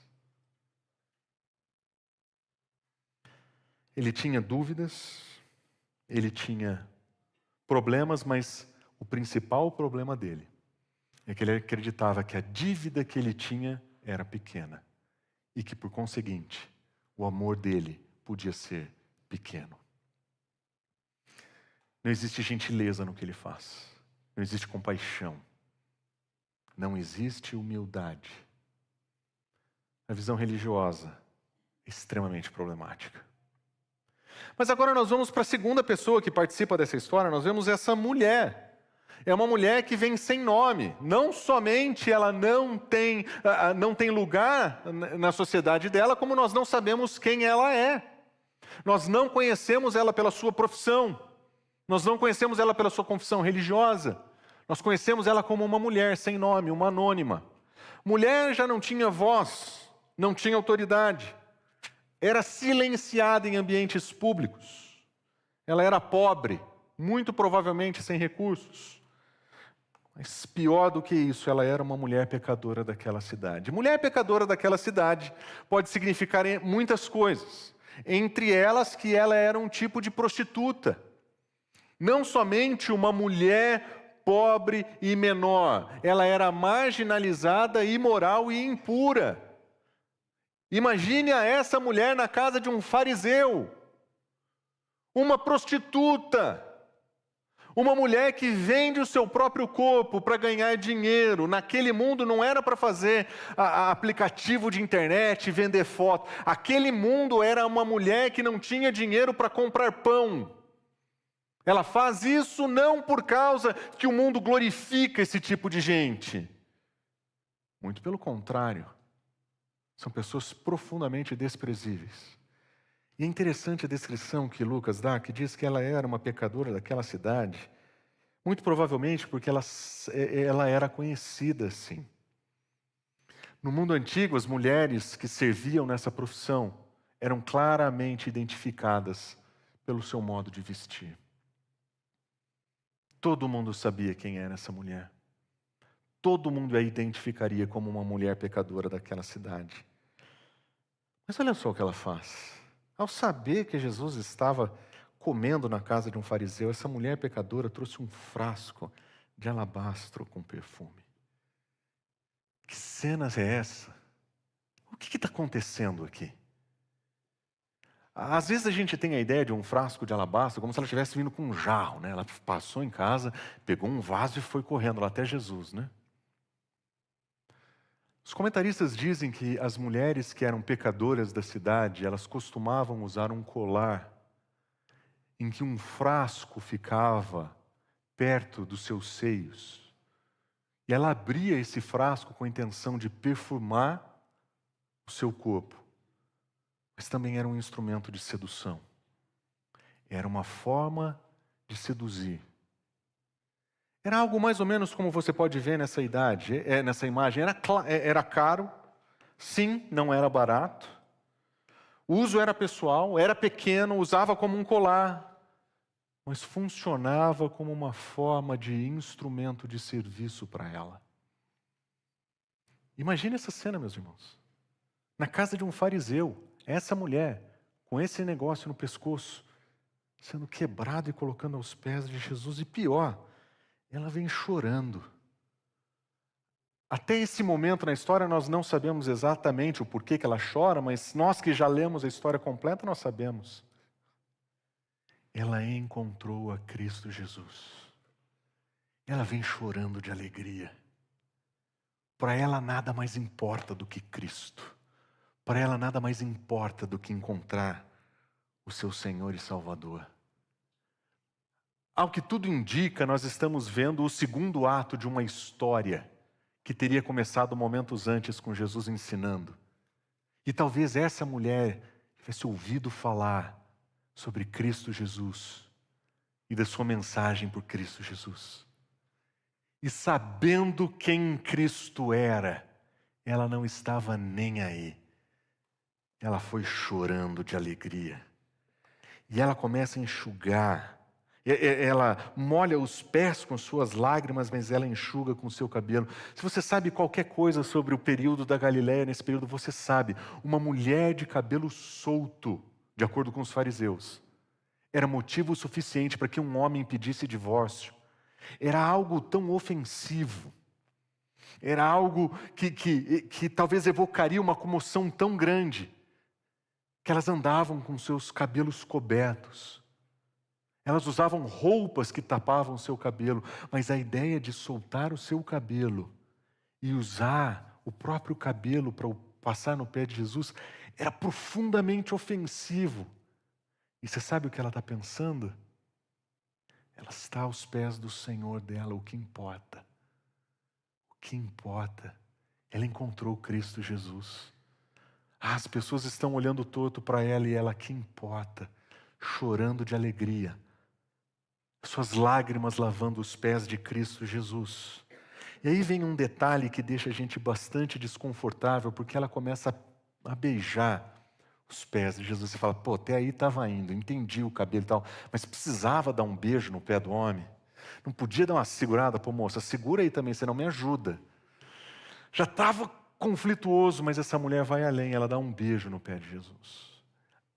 Ele tinha dúvidas, ele tinha problemas, mas o principal problema dele é que ele acreditava que a dívida que ele tinha era pequena e que, por conseguinte, o amor dele podia ser pequeno. Não existe gentileza no que ele faz, não existe compaixão, não existe humildade. A visão religiosa é extremamente problemática. Mas agora nós vamos para a segunda pessoa que participa dessa história, nós vemos essa mulher. É uma mulher que vem sem nome. Não somente ela não tem lugar na sociedade dela, como nós não sabemos quem ela é. Nós não conhecemos ela pela sua profissão. Nós não conhecemos ela pela sua confissão religiosa. Nós conhecemos ela como uma mulher sem nome, uma anônima. Mulher já não tinha voz, não tinha autoridade. Era silenciada em ambientes públicos. Ela era pobre, muito provavelmente sem recursos. Mas pior do que isso, ela era uma mulher pecadora daquela cidade. Mulher pecadora daquela cidade pode significar muitas coisas. Entre elas que ela era um tipo de prostituta. Não somente uma mulher pobre e menor. Ela era marginalizada, imoral e impura. Imagine essa mulher na casa de um fariseu. Uma prostituta. Uma mulher que vende o seu próprio corpo para ganhar dinheiro. Naquele mundo não era para fazer aplicativo de internet, vender foto. Aquele mundo era uma mulher que não tinha dinheiro para comprar pão. Ela faz isso não por causa que o mundo glorifica esse tipo de gente. Muito pelo contrário. São pessoas profundamente desprezíveis. E é interessante a descrição que Lucas dá, que diz que ela era uma pecadora daquela cidade, muito provavelmente porque ela era conhecida assim. No mundo antigo, as mulheres que serviam nessa profissão eram claramente identificadas pelo seu modo de vestir. Todo mundo sabia quem era essa mulher. Todo mundo a identificaria como uma mulher pecadora daquela cidade. Mas olha só o que ela faz. Ao saber que Jesus estava comendo na casa de um fariseu, essa mulher pecadora trouxe um frasco de alabastro com perfume. Que cena é essa? O que está acontecendo aqui? Às vezes a gente tem a ideia de um frasco de alabastro como se ela estivesse vindo com um jarro, né? Ela passou em casa, pegou um vaso e foi correndo lá até Jesus, né? Os comentaristas dizem que as mulheres que eram pecadoras da cidade, elas costumavam usar um colar em que um frasco ficava perto dos seus seios. E ela abria esse frasco com a intenção de perfumar o seu corpo. Mas também era um instrumento de sedução. Era uma forma de seduzir. Era algo mais ou menos como você pode ver nessa imagem. Era caro, sim, não era barato. O uso era pessoal, era pequeno, usava como um colar, mas funcionava como uma forma de instrumento de serviço para ela. Imagine essa cena, meus irmãos. Na casa de um fariseu, essa mulher, com esse negócio no pescoço, sendo quebrada e colocando aos pés de Jesus, e pior, ela vem chorando. Até esse momento na história nós não sabemos exatamente o porquê que ela chora, mas nós que já lemos a história completa, nós sabemos. Ela encontrou a Cristo Jesus. Ela vem chorando de alegria. Para ela nada mais importa do que Cristo. Para ela nada mais importa do que encontrar o seu Senhor e Salvador. Ao que tudo indica, nós estamos vendo o segundo ato de uma história que teria começado momentos antes com Jesus ensinando. E talvez essa mulher tivesse ouvido falar sobre Cristo Jesus e da sua mensagem por Cristo Jesus. E sabendo quem Cristo era, ela não estava nem aí. Ela foi chorando de alegria. E ela começa a enxugar Ela molha os pés com suas lágrimas, mas ela enxuga com seu cabelo. Se você sabe qualquer coisa sobre o período da Galileia, nesse período você sabe, uma mulher de cabelo solto, de acordo com os fariseus, era motivo suficiente para que um homem pedisse divórcio. Era algo tão ofensivo. Era algo que talvez evocaria uma comoção tão grande, que elas andavam com seus cabelos cobertos. Elas usavam roupas que tapavam o seu cabelo, mas a ideia de soltar o seu cabelo e usar o próprio cabelo para passar no pé de Jesus era profundamente ofensivo. E você sabe o que ela está pensando? Ela está aos pés do Senhor dela, o que importa? O que importa? Ela encontrou Cristo Jesus. As pessoas estão olhando torto para ela e ela, que importa? Chorando de alegria. Suas lágrimas lavando os pés de Cristo Jesus. E aí vem um detalhe que deixa a gente bastante desconfortável, porque ela começa a beijar os pés de Jesus. Você fala, pô, até aí estava indo, entendi o cabelo e tal, mas precisava dar um beijo no pé do homem? Não podia dar uma segurada? Pô, moça, segura aí também, você não me ajuda. Já estava conflituoso, mas essa mulher vai além, ela dá um beijo no pé de Jesus.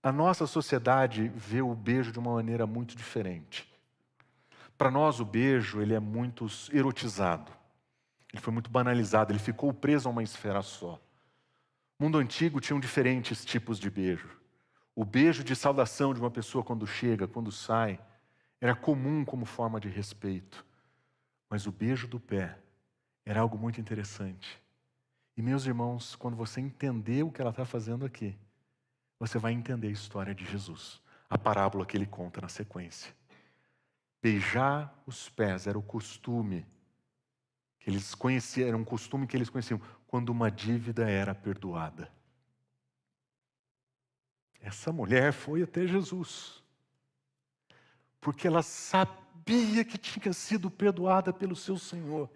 A nossa sociedade vê o beijo de uma maneira muito diferente. Para nós o beijo, ele é muito erotizado. Ele foi muito banalizado, ele ficou preso a uma esfera só. No mundo antigo tinham diferentes tipos de beijo. O beijo de saudação de uma pessoa quando chega, quando sai, era comum como forma de respeito. Mas o beijo do pé era algo muito interessante. E meus irmãos, quando você entender o que ela está fazendo aqui, você vai entender a história de Jesus, a parábola que ele conta na sequência. Beijar os pés era o costume que eles conheciam, era um costume que eles conheciam quando uma dívida era perdoada. Essa mulher foi até Jesus, porque ela sabia que tinha sido perdoada pelo seu Senhor.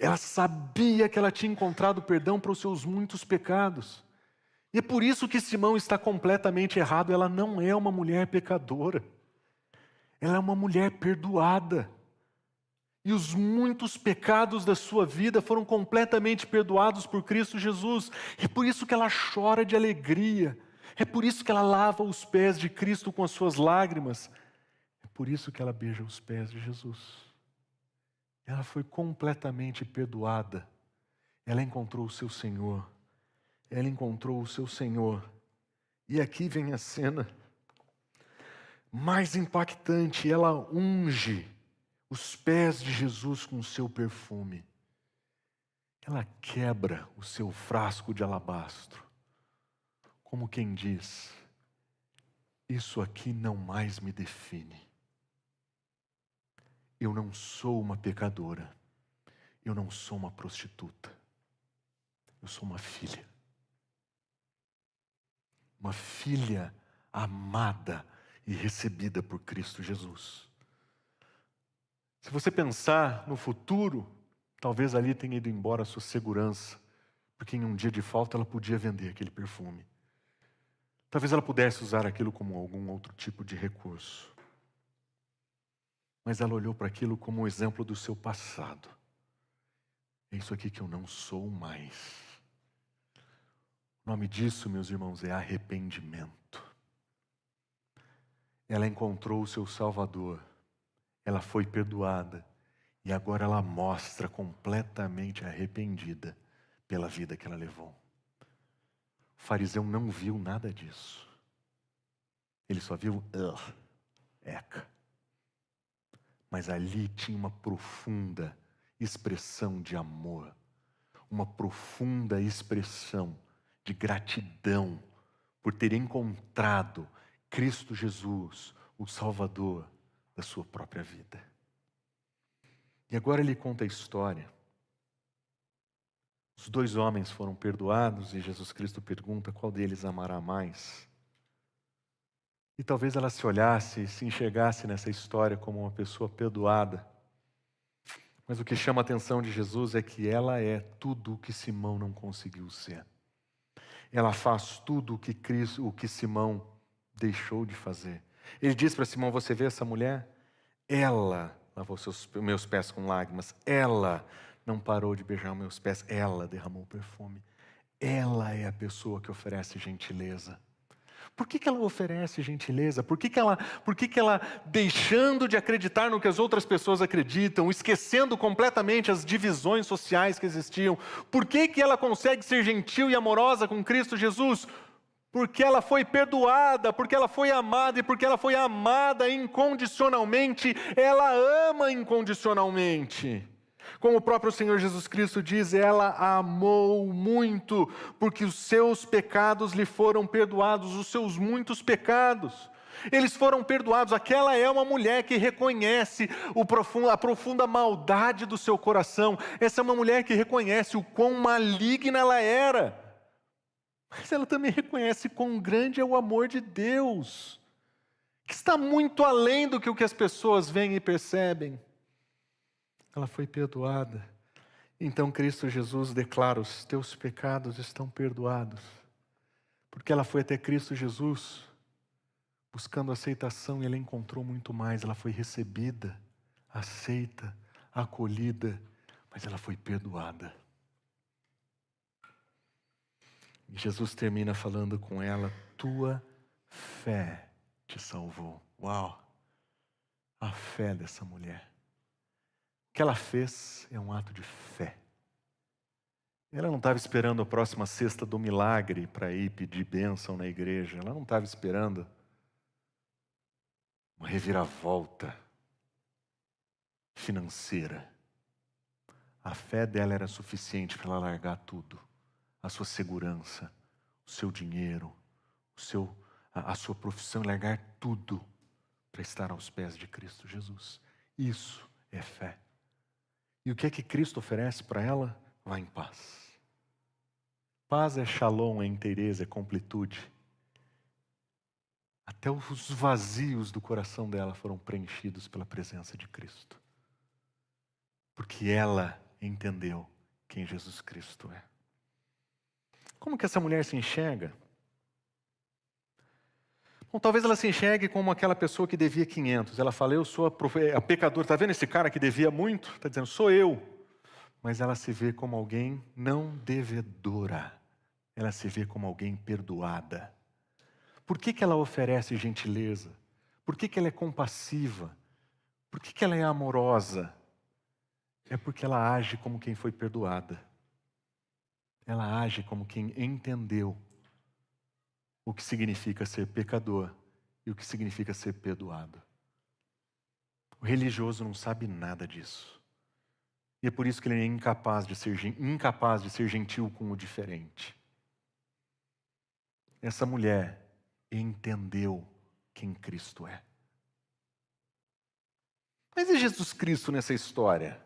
Ela sabia que ela tinha encontrado perdão para os seus muitos pecados. E é por isso que Simão está completamente errado. Ela não é uma mulher pecadora. Ela é uma mulher perdoada. E os muitos pecados da sua vida foram completamente perdoados por Cristo Jesus. É por isso que ela chora de alegria. É por isso que ela lava os pés de Cristo com as suas lágrimas. É por isso que ela beija os pés de Jesus. Ela foi completamente perdoada. Ela encontrou o seu Senhor. Ela encontrou o seu Senhor. E aqui vem a cena mais impactante. Ela unge os pés de Jesus com o seu perfume. Ela quebra o seu frasco de alabastro. Como quem diz, isso aqui não mais me define. Eu não sou uma pecadora. Eu não sou uma prostituta. Eu sou uma filha. Uma filha amada e recebida por Cristo Jesus. Se você pensar no futuro, talvez ali tenha ido embora a sua segurança, porque em um dia de falta ela podia vender aquele perfume. Talvez ela pudesse usar aquilo como algum outro tipo de recurso. Mas ela olhou para aquilo como um exemplo do seu passado. É isso aqui que eu não sou mais. O nome disso, meus irmãos, é arrependimento. Ela encontrou o seu Salvador. Ela foi perdoada. E agora ela mostra completamente arrependida pela vida que ela levou. O fariseu não viu nada disso. Ele só viu, eca. Mas ali tinha uma profunda expressão de amor. Uma profunda expressão de gratidão por ter encontrado Cristo Jesus, o Salvador da sua própria vida. E agora ele conta a história. Os 2 homens foram perdoados e Jesus Cristo pergunta qual deles amará mais. E talvez ela se olhasse, se enxergasse nessa história como uma pessoa perdoada. Mas o que chama a atenção de Jesus é que ela é tudo o que Simão não conseguiu ser. Ela faz tudo o que Simão deixou de fazer. Ele diz para Simão, você vê essa mulher? Ela lavou meus pés com lágrimas. Ela não parou de beijar meus pés. Ela derramou perfume. Ela é a pessoa que oferece gentileza. Por que ela oferece gentileza? Por que ela, deixando de acreditar no que as outras pessoas acreditam, esquecendo completamente as divisões sociais que existiam, por que ela consegue ser gentil e amorosa com Cristo Jesus? Porque ela foi perdoada, porque ela foi amada, e porque ela foi amada incondicionalmente, ela ama incondicionalmente. Como o próprio Senhor Jesus Cristo diz, ela amou muito, porque os seus pecados lhe foram perdoados, os seus muitos pecados. Eles foram perdoados. Aquela é uma mulher que reconhece a profunda maldade do seu coração. Essa é uma mulher que reconhece o quão maligna ela era. Mas ela também reconhece quão grande é o amor de Deus, que está muito além do que o que as pessoas veem e percebem. Ela foi perdoada. Então Cristo Jesus declara: os teus pecados estão perdoados. Porque ela foi até Cristo Jesus buscando aceitação, e ela encontrou muito mais. Ela foi recebida, aceita, acolhida, mas ela foi perdoada. E Jesus termina falando com ela: tua fé te salvou. Uau! A fé dessa mulher. O que ela fez é um ato de fé. Ela não estava esperando a próxima cesta do milagre para ir pedir bênção na igreja. Ela não estava esperando uma reviravolta financeira. A fé dela era suficiente para ela largar tudo. A sua segurança, o seu dinheiro, a sua profissão, largar tudo para estar aos pés de Cristo Jesus. Isso é fé. E o que é que Cristo oferece para ela? Vá em paz. Paz é shalom, é inteireza, é completude. Até os vazios do coração dela foram preenchidos pela presença de Cristo. Porque ela entendeu quem Jesus Cristo é. Como que essa mulher se enxerga? Bom, talvez ela se enxergue como aquela pessoa que devia 500. Ela fala: eu sou a pecadora. Está vendo esse cara que devia muito? Está dizendo: sou eu. Mas ela se vê como alguém não devedora. Ela se vê como alguém perdoada. Por que ela oferece gentileza? Por que ela é compassiva? Por que ela é amorosa? É porque ela age como quem foi perdoada. Ela age como quem entendeu o que significa ser pecador e o que significa ser perdoado. O religioso não sabe nada disso. E é por isso que ele é incapaz de ser gentil com o diferente. Essa mulher entendeu quem Cristo é. Mas e Jesus Cristo nessa história?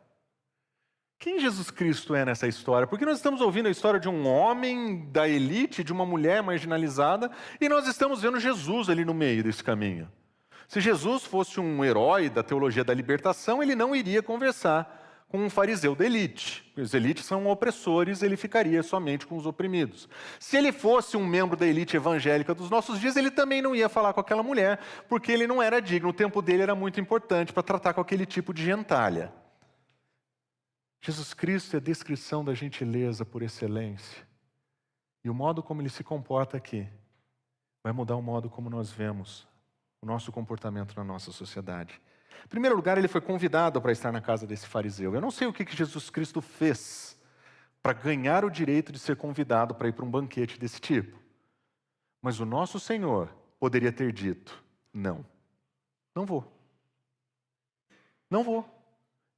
Quem Jesus Cristo é nessa história? Porque nós estamos ouvindo a história de um homem da elite, de uma mulher marginalizada, e nós estamos vendo Jesus ali no meio desse caminho. Se Jesus fosse um herói da teologia da libertação, ele não iria conversar com um fariseu da elite. Os elites são opressores, ele ficaria somente com os oprimidos. Se ele fosse um membro da elite evangélica dos nossos dias, ele também não ia falar com aquela mulher, porque ele não era digno, o tempo dele era muito importante para tratar com aquele tipo de gentalha. Jesus Cristo é a descrição da gentileza por excelência. E o modo como ele se comporta aqui vai mudar o modo como nós vemos o nosso comportamento na nossa sociedade. Em primeiro lugar, ele foi convidado para estar na casa desse fariseu. Eu não sei o que Jesus Cristo fez para ganhar o direito de ser convidado para ir para um banquete desse tipo. Mas o nosso Senhor poderia ter dito: não, não vou. Não vou.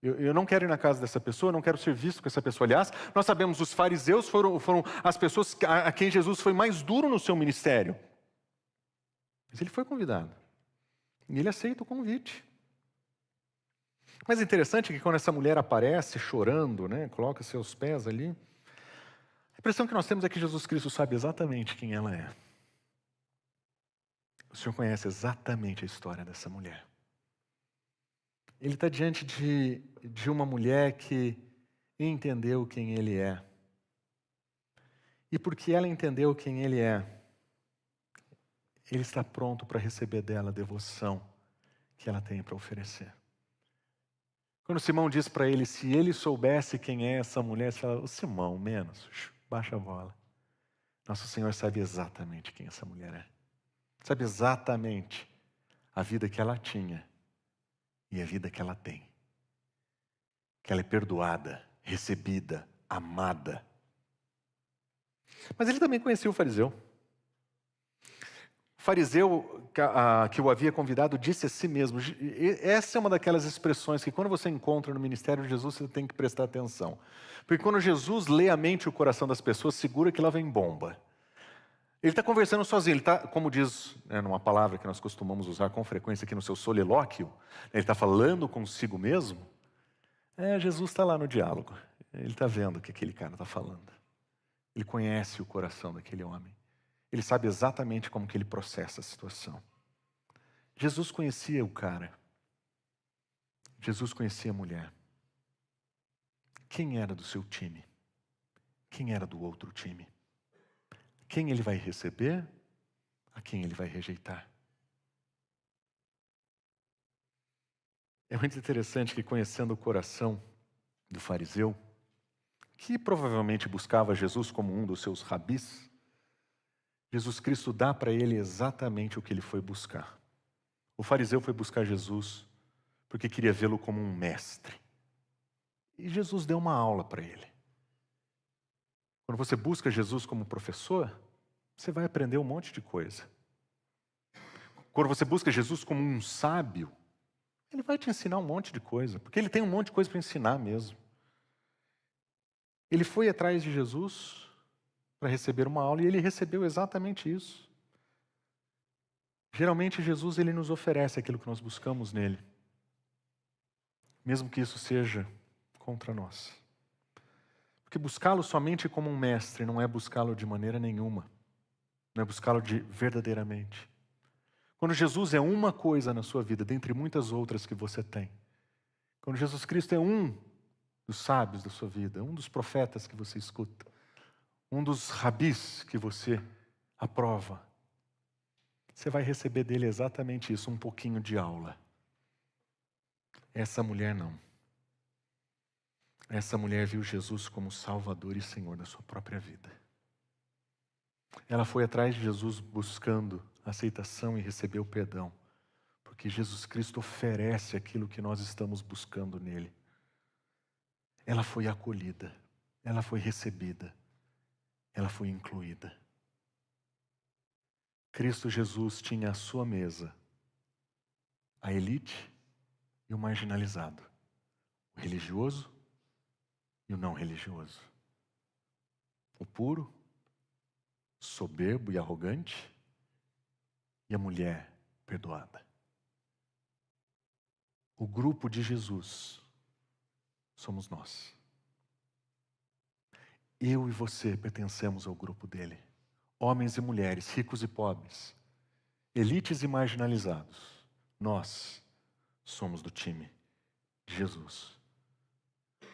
Eu não quero ir na casa dessa pessoa, eu não quero ser visto com essa pessoa. Aliás, nós sabemos, os fariseus foram as pessoas a quem Jesus foi mais duro no seu ministério. Mas ele foi convidado. E ele aceita o convite. Mas é interessante que quando essa mulher aparece chorando, né, coloca seus pés ali, a impressão que nós temos é que Jesus Cristo sabe exatamente quem ela é. O Senhor conhece exatamente a história dessa mulher. Ele está diante de uma mulher que entendeu quem ele é. E porque ela entendeu quem ele é, ele está pronto para receber dela a devoção que ela tem para oferecer. Quando Simão diz para ele, se ele soubesse quem é essa mulher, ele fala, ô Simão, menos, baixa a bola. Nosso Senhor sabe exatamente quem essa mulher é. Sabe exatamente a vida que ela tinha e a vida que ela tem. Que ela é perdoada, recebida, amada. Mas ele também conhecia o fariseu. O fariseu que o havia convidado disse a si mesmo, essa é uma daquelas expressões que quando você encontra no ministério de Jesus, você tem que prestar atenção. Porque quando Jesus lê a mente e o coração das pessoas, segura que lá vem bomba. Ele está conversando sozinho, ele está, como diz numa palavra que nós costumamos usar com frequência aqui no seu solilóquio, ele está falando consigo mesmo. Jesus está lá no diálogo, ele está vendo o que aquele cara está falando. Ele conhece o coração daquele homem. Ele sabe exatamente como que ele processa a situação. Jesus conhecia o cara. Jesus conhecia a mulher. Quem era do seu time? Quem era do outro time? Quem ele vai receber? A quem ele vai rejeitar? É muito interessante que, conhecendo o coração do fariseu, que provavelmente buscava Jesus como um dos seus rabis, Jesus Cristo dá para ele exatamente o que ele foi buscar. O fariseu foi buscar Jesus porque queria vê-lo como um mestre. E Jesus deu uma aula para ele. Quando você busca Jesus como professor, você vai aprender um monte de coisa. Quando você busca Jesus como um sábio, ele vai te ensinar um monte de coisa, porque ele tem um monte de coisa para ensinar mesmo. Ele foi atrás de Jesus para receber uma aula e ele recebeu exatamente isso. Geralmente Jesus ele nos oferece aquilo que nós buscamos nele, mesmo que isso seja contra nós. Porque buscá-lo somente como um mestre não é buscá-lo de maneira nenhuma, não é buscá-lo verdadeiramente. Quando Jesus é uma coisa na sua vida, dentre muitas outras que você tem, quando Jesus Cristo é um dos sábios da sua vida, um dos profetas que você escuta, um dos rabis que você aprova, você vai receber dele exatamente isso, um pouquinho de aula. Essa mulher não. Essa mulher viu Jesus como Salvador e Senhor da sua própria vida. Ela foi atrás de Jesus buscando aceitação e recebeu perdão, porque Jesus Cristo oferece aquilo que nós estamos buscando nele. Ela foi acolhida, ela foi recebida, ela foi incluída. Cristo Jesus tinha à sua mesa a elite e o marginalizado, o religioso e o não religioso, o puro, soberbo e arrogante e a mulher perdoada. O grupo de Jesus somos nós. Eu e você pertencemos ao grupo dele. Homens e mulheres, ricos e pobres, elites e marginalizados. Nós somos do time de Jesus.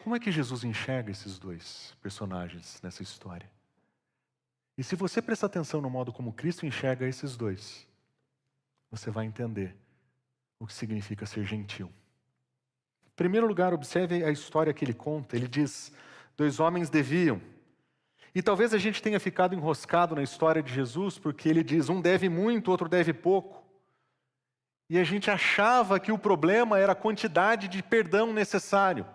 Como é que Jesus enxerga esses dois personagens nessa história? E se você prestar atenção no modo como Cristo enxerga esses dois, você vai entender o que significa ser gentil. Em primeiro lugar, observe a história que ele conta. Ele diz, 2 homens deviam. E talvez a gente tenha ficado enroscado na história de Jesus, porque ele diz, um deve muito, outro deve pouco. E a gente achava que o problema era a quantidade de perdão necessário.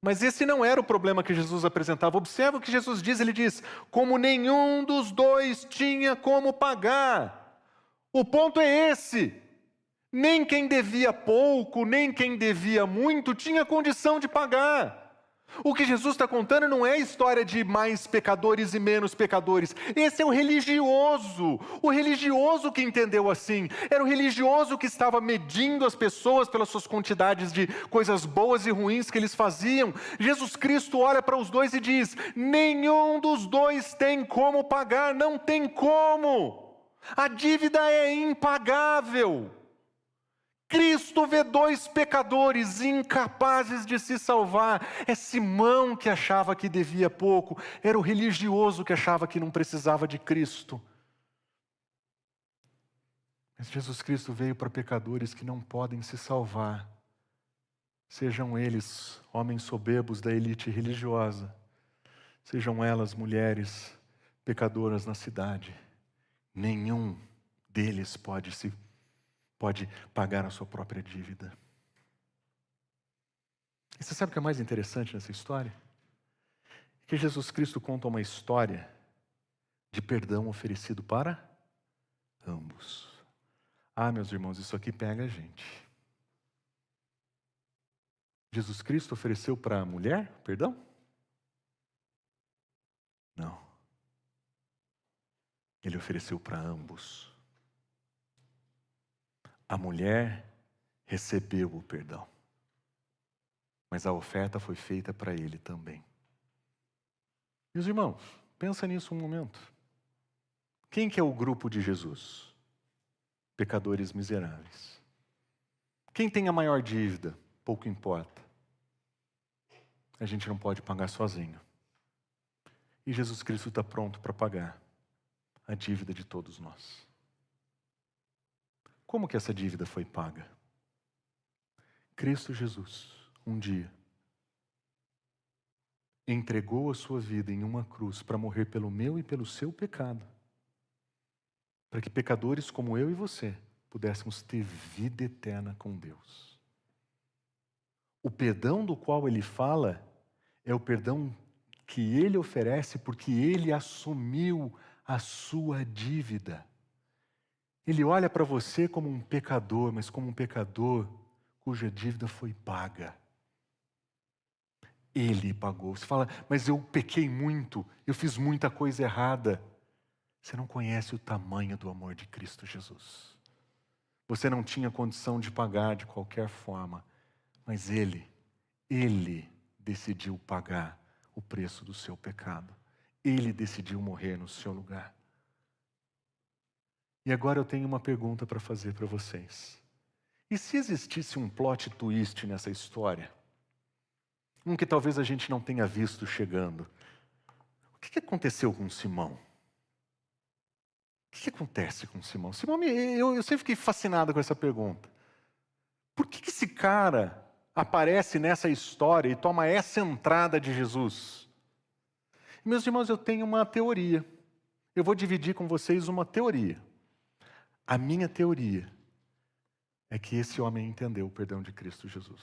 Mas esse não era o problema que Jesus apresentava. Observa o que Jesus diz, ele diz, como nenhum dos dois tinha como pagar. O ponto é esse. Nem quem devia pouco, nem quem devia muito, tinha condição de pagar. O que Jesus está contando não é a história de mais pecadores e menos pecadores. Esse é o religioso que entendeu assim. Era o religioso que estava medindo as pessoas pelas suas quantidades de coisas boas e ruins que eles faziam. Jesus Cristo olha para os dois e diz, nenhum dos dois tem como pagar, não tem como. A dívida é impagável. Cristo vê 2 pecadores incapazes de se salvar. É Simão que achava que devia pouco. Era o religioso que achava que não precisava de Cristo. Mas Jesus Cristo veio para pecadores que não podem se salvar. Sejam eles homens soberbos da elite religiosa, sejam elas mulheres pecadoras na cidade, nenhum deles pode pagar a sua própria dívida. E você sabe o que é mais interessante nessa história? Que Jesus Cristo conta uma história de perdão oferecido para ambos. Ah, meus irmãos, isso aqui pega a gente. Jesus Cristo ofereceu para a mulher perdão? Não. Ele ofereceu para ambos. A mulher recebeu o perdão, mas a oferta foi feita para ele também. Meus irmãos, pensa nisso um momento. Quem que é o grupo de Jesus? Pecadores miseráveis. Quem tem a maior dívida? Pouco importa. A gente não pode pagar sozinho. E Jesus Cristo está pronto para pagar a dívida de todos nós. Como que essa dívida foi paga? Cristo Jesus, um dia, entregou a sua vida em uma cruz para morrer pelo meu e pelo seu pecado, para que pecadores como eu e você pudéssemos ter vida eterna com Deus. O perdão do qual ele fala é o perdão que ele oferece porque ele assumiu a sua dívida. Ele olha para você como um pecador, mas como um pecador cuja dívida foi paga. Ele pagou. Você fala, mas eu pequei muito, eu fiz muita coisa errada. Você não conhece o tamanho do amor de Cristo Jesus. Você não tinha condição de pagar de qualquer forma, mas Ele decidiu pagar o preço do seu pecado. Ele decidiu morrer no seu lugar. E agora eu tenho uma pergunta para fazer para vocês. E se existisse um plot twist nessa história? Um que talvez a gente não tenha visto chegando. O que aconteceu com Simão? O que acontece com Simão? Simão, eu sempre fiquei fascinado com essa pergunta. Por que esse cara aparece nessa história e toma essa entrada de Jesus? Meus irmãos, eu tenho uma teoria. Eu vou dividir com vocês uma teoria. A minha teoria é que esse homem entendeu o perdão de Cristo Jesus.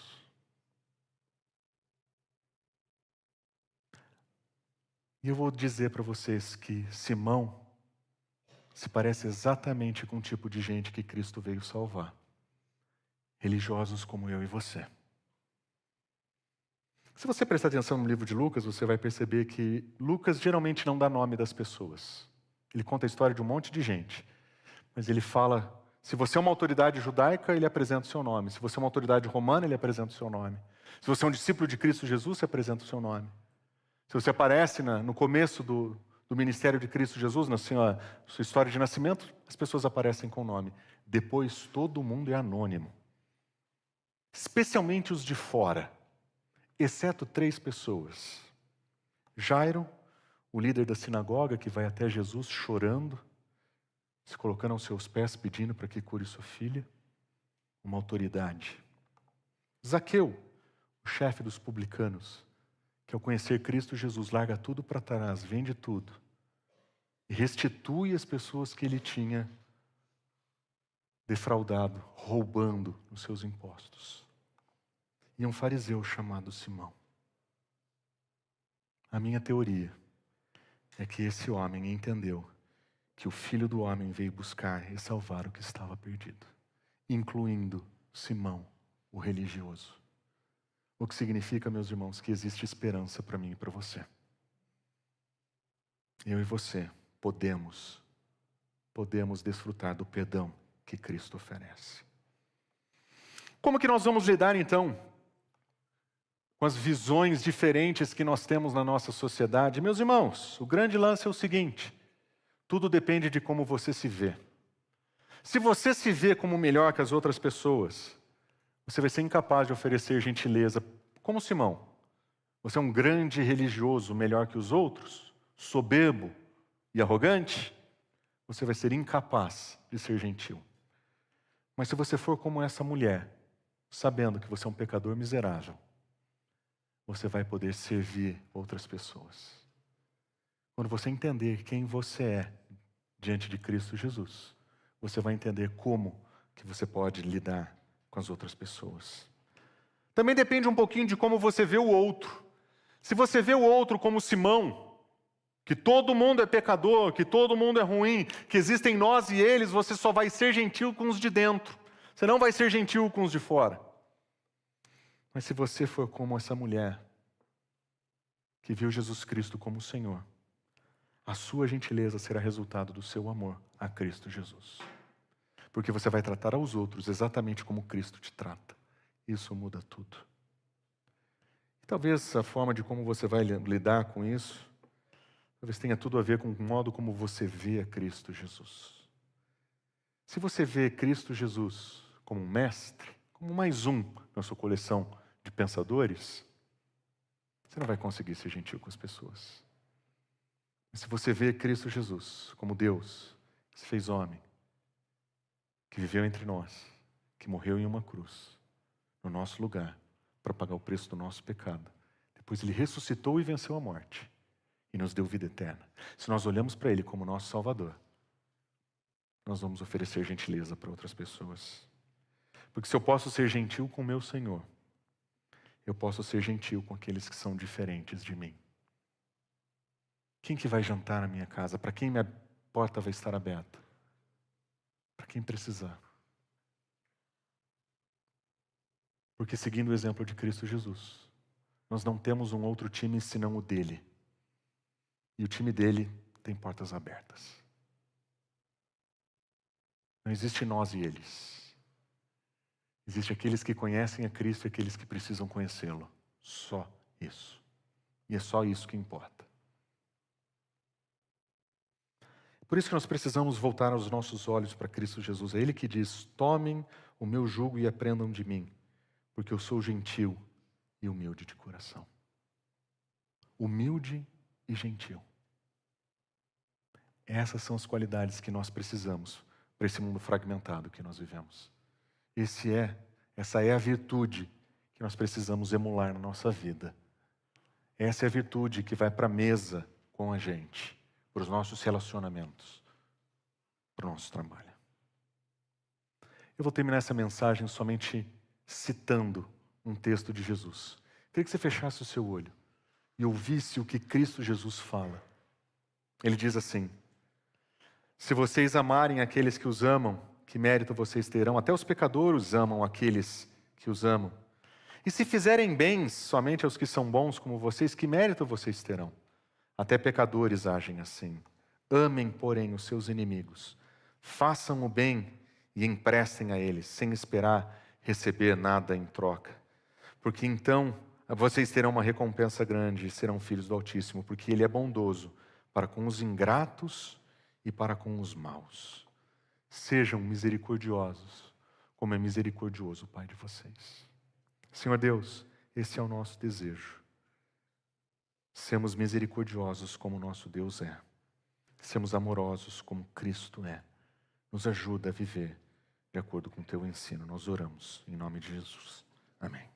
E eu vou dizer para vocês que Simão se parece exatamente com o tipo de gente que Cristo veio salvar. Religiosos como eu e você. Se você prestar atenção no livro de Lucas, você vai perceber que Lucas geralmente não dá nome das pessoas. Ele conta a história de um monte de gente. Mas ele fala, se você é uma autoridade judaica, ele apresenta o seu nome. Se você é uma autoridade romana, ele apresenta o seu nome. Se você é um discípulo de Cristo Jesus, você apresenta o seu nome. Se você aparece no começo do ministério de Cristo Jesus, na sua história de nascimento, as pessoas aparecem com o nome. Depois, todo mundo é anônimo. Especialmente os de fora, exceto 3 pessoas. Jairo, o líder da sinagoga, que vai até Jesus chorando, se colocando aos seus pés, pedindo para que cure sua filha. Uma autoridade. Zaqueu, o chefe dos publicanos, que ao conhecer Cristo Jesus larga tudo para trás, vende tudo e restitui as pessoas que ele tinha defraudado, roubando os seus impostos. E um fariseu chamado Simão. A minha teoria é que esse homem entendeu que o Filho do Homem veio buscar e salvar o que estava perdido, incluindo Simão, o religioso. O que significa, meus irmãos, que existe esperança para mim e para você. Eu e você podemos desfrutar do perdão que Cristo oferece. Como que nós vamos lidar, então, com as visões diferentes que nós temos na nossa sociedade? Meus irmãos, o grande lance é o seguinte: tudo depende de como você se vê. Se você se vê como melhor que as outras pessoas, você vai ser incapaz de oferecer gentileza, como Simão. Você é um grande religioso melhor que os outros, soberbo e arrogante, você vai ser incapaz de ser gentil. Mas se você for como essa mulher, sabendo que você é um pecador miserável, você vai poder servir outras pessoas. Quando você entender quem você é diante de Cristo Jesus, você vai entender como que você pode lidar com as outras pessoas. Também depende um pouquinho de como você vê o outro. Se você vê o outro como Simão, que todo mundo é pecador, que todo mundo é ruim, que existem nós e eles, você só vai ser gentil com os de dentro. Você não vai ser gentil com os de fora. Mas se você for como essa mulher, que viu Jesus Cristo como o Senhor, a sua gentileza será resultado do seu amor a Cristo Jesus. Porque você vai tratar aos outros exatamente como Cristo te trata. Isso muda tudo. E talvez a forma de como você vai lidar com isso, talvez tenha tudo a ver com o modo como você vê a Cristo Jesus. Se você vê Cristo Jesus como um mestre, como mais um na sua coleção de pensadores, você não vai conseguir ser gentil com as pessoas. Mas se você vê Cristo Jesus como Deus, que se fez homem, que viveu entre nós, que morreu em uma cruz, no nosso lugar, para pagar o preço do nosso pecado. Depois ele ressuscitou e venceu a morte, e nos deu vida eterna. Se nós olhamos para ele como nosso Salvador, nós vamos oferecer gentileza para outras pessoas. Porque se eu posso ser gentil com o meu Senhor, eu posso ser gentil com aqueles que são diferentes de mim. Quem que vai jantar na minha casa? Para quem minha porta vai estar aberta? Para quem precisar. Porque seguindo o exemplo de Cristo Jesus, nós não temos um outro time senão o dele. E o time dele tem portas abertas. Não existe nós e eles. Existe aqueles que conhecem a Cristo e aqueles que precisam conhecê-lo. Só isso. E é só isso que importa. Por isso que nós precisamos voltar os nossos olhos para Cristo Jesus. É Ele que diz: tomem o meu jugo e aprendam de mim, porque eu sou gentil e humilde de coração. Humilde e gentil. Essas são as qualidades que nós precisamos para esse mundo fragmentado que nós vivemos. Essa é a virtude que nós precisamos emular na nossa vida. Essa é a virtude que vai para a mesa com a gente, para os nossos relacionamentos, para o nosso trabalho. Eu vou terminar essa mensagem somente citando um texto de Jesus. Queria que você fechasse o seu olho e ouvisse o que Cristo Jesus fala. Ele diz assim: se vocês amarem aqueles que os amam, que mérito vocês terão? Até os pecadores amam aqueles que os amam. E se fizerem bens somente aos que são bons como vocês, que mérito vocês terão? Até pecadores agem assim. Amem, porém, os seus inimigos. Façam o bem e emprestem a eles, sem esperar receber nada em troca. Porque então vocês terão uma recompensa grande e serão filhos do Altíssimo, porque Ele é bondoso para com os ingratos e para com os maus. Sejam misericordiosos, como é misericordioso o Pai de vocês. Senhor Deus, esse é o nosso desejo. Sermos misericordiosos como o nosso Deus é. Sermos amorosos como Cristo é. Nos ajuda a viver de acordo com o teu ensino. Nós oramos em nome de Jesus. Amém.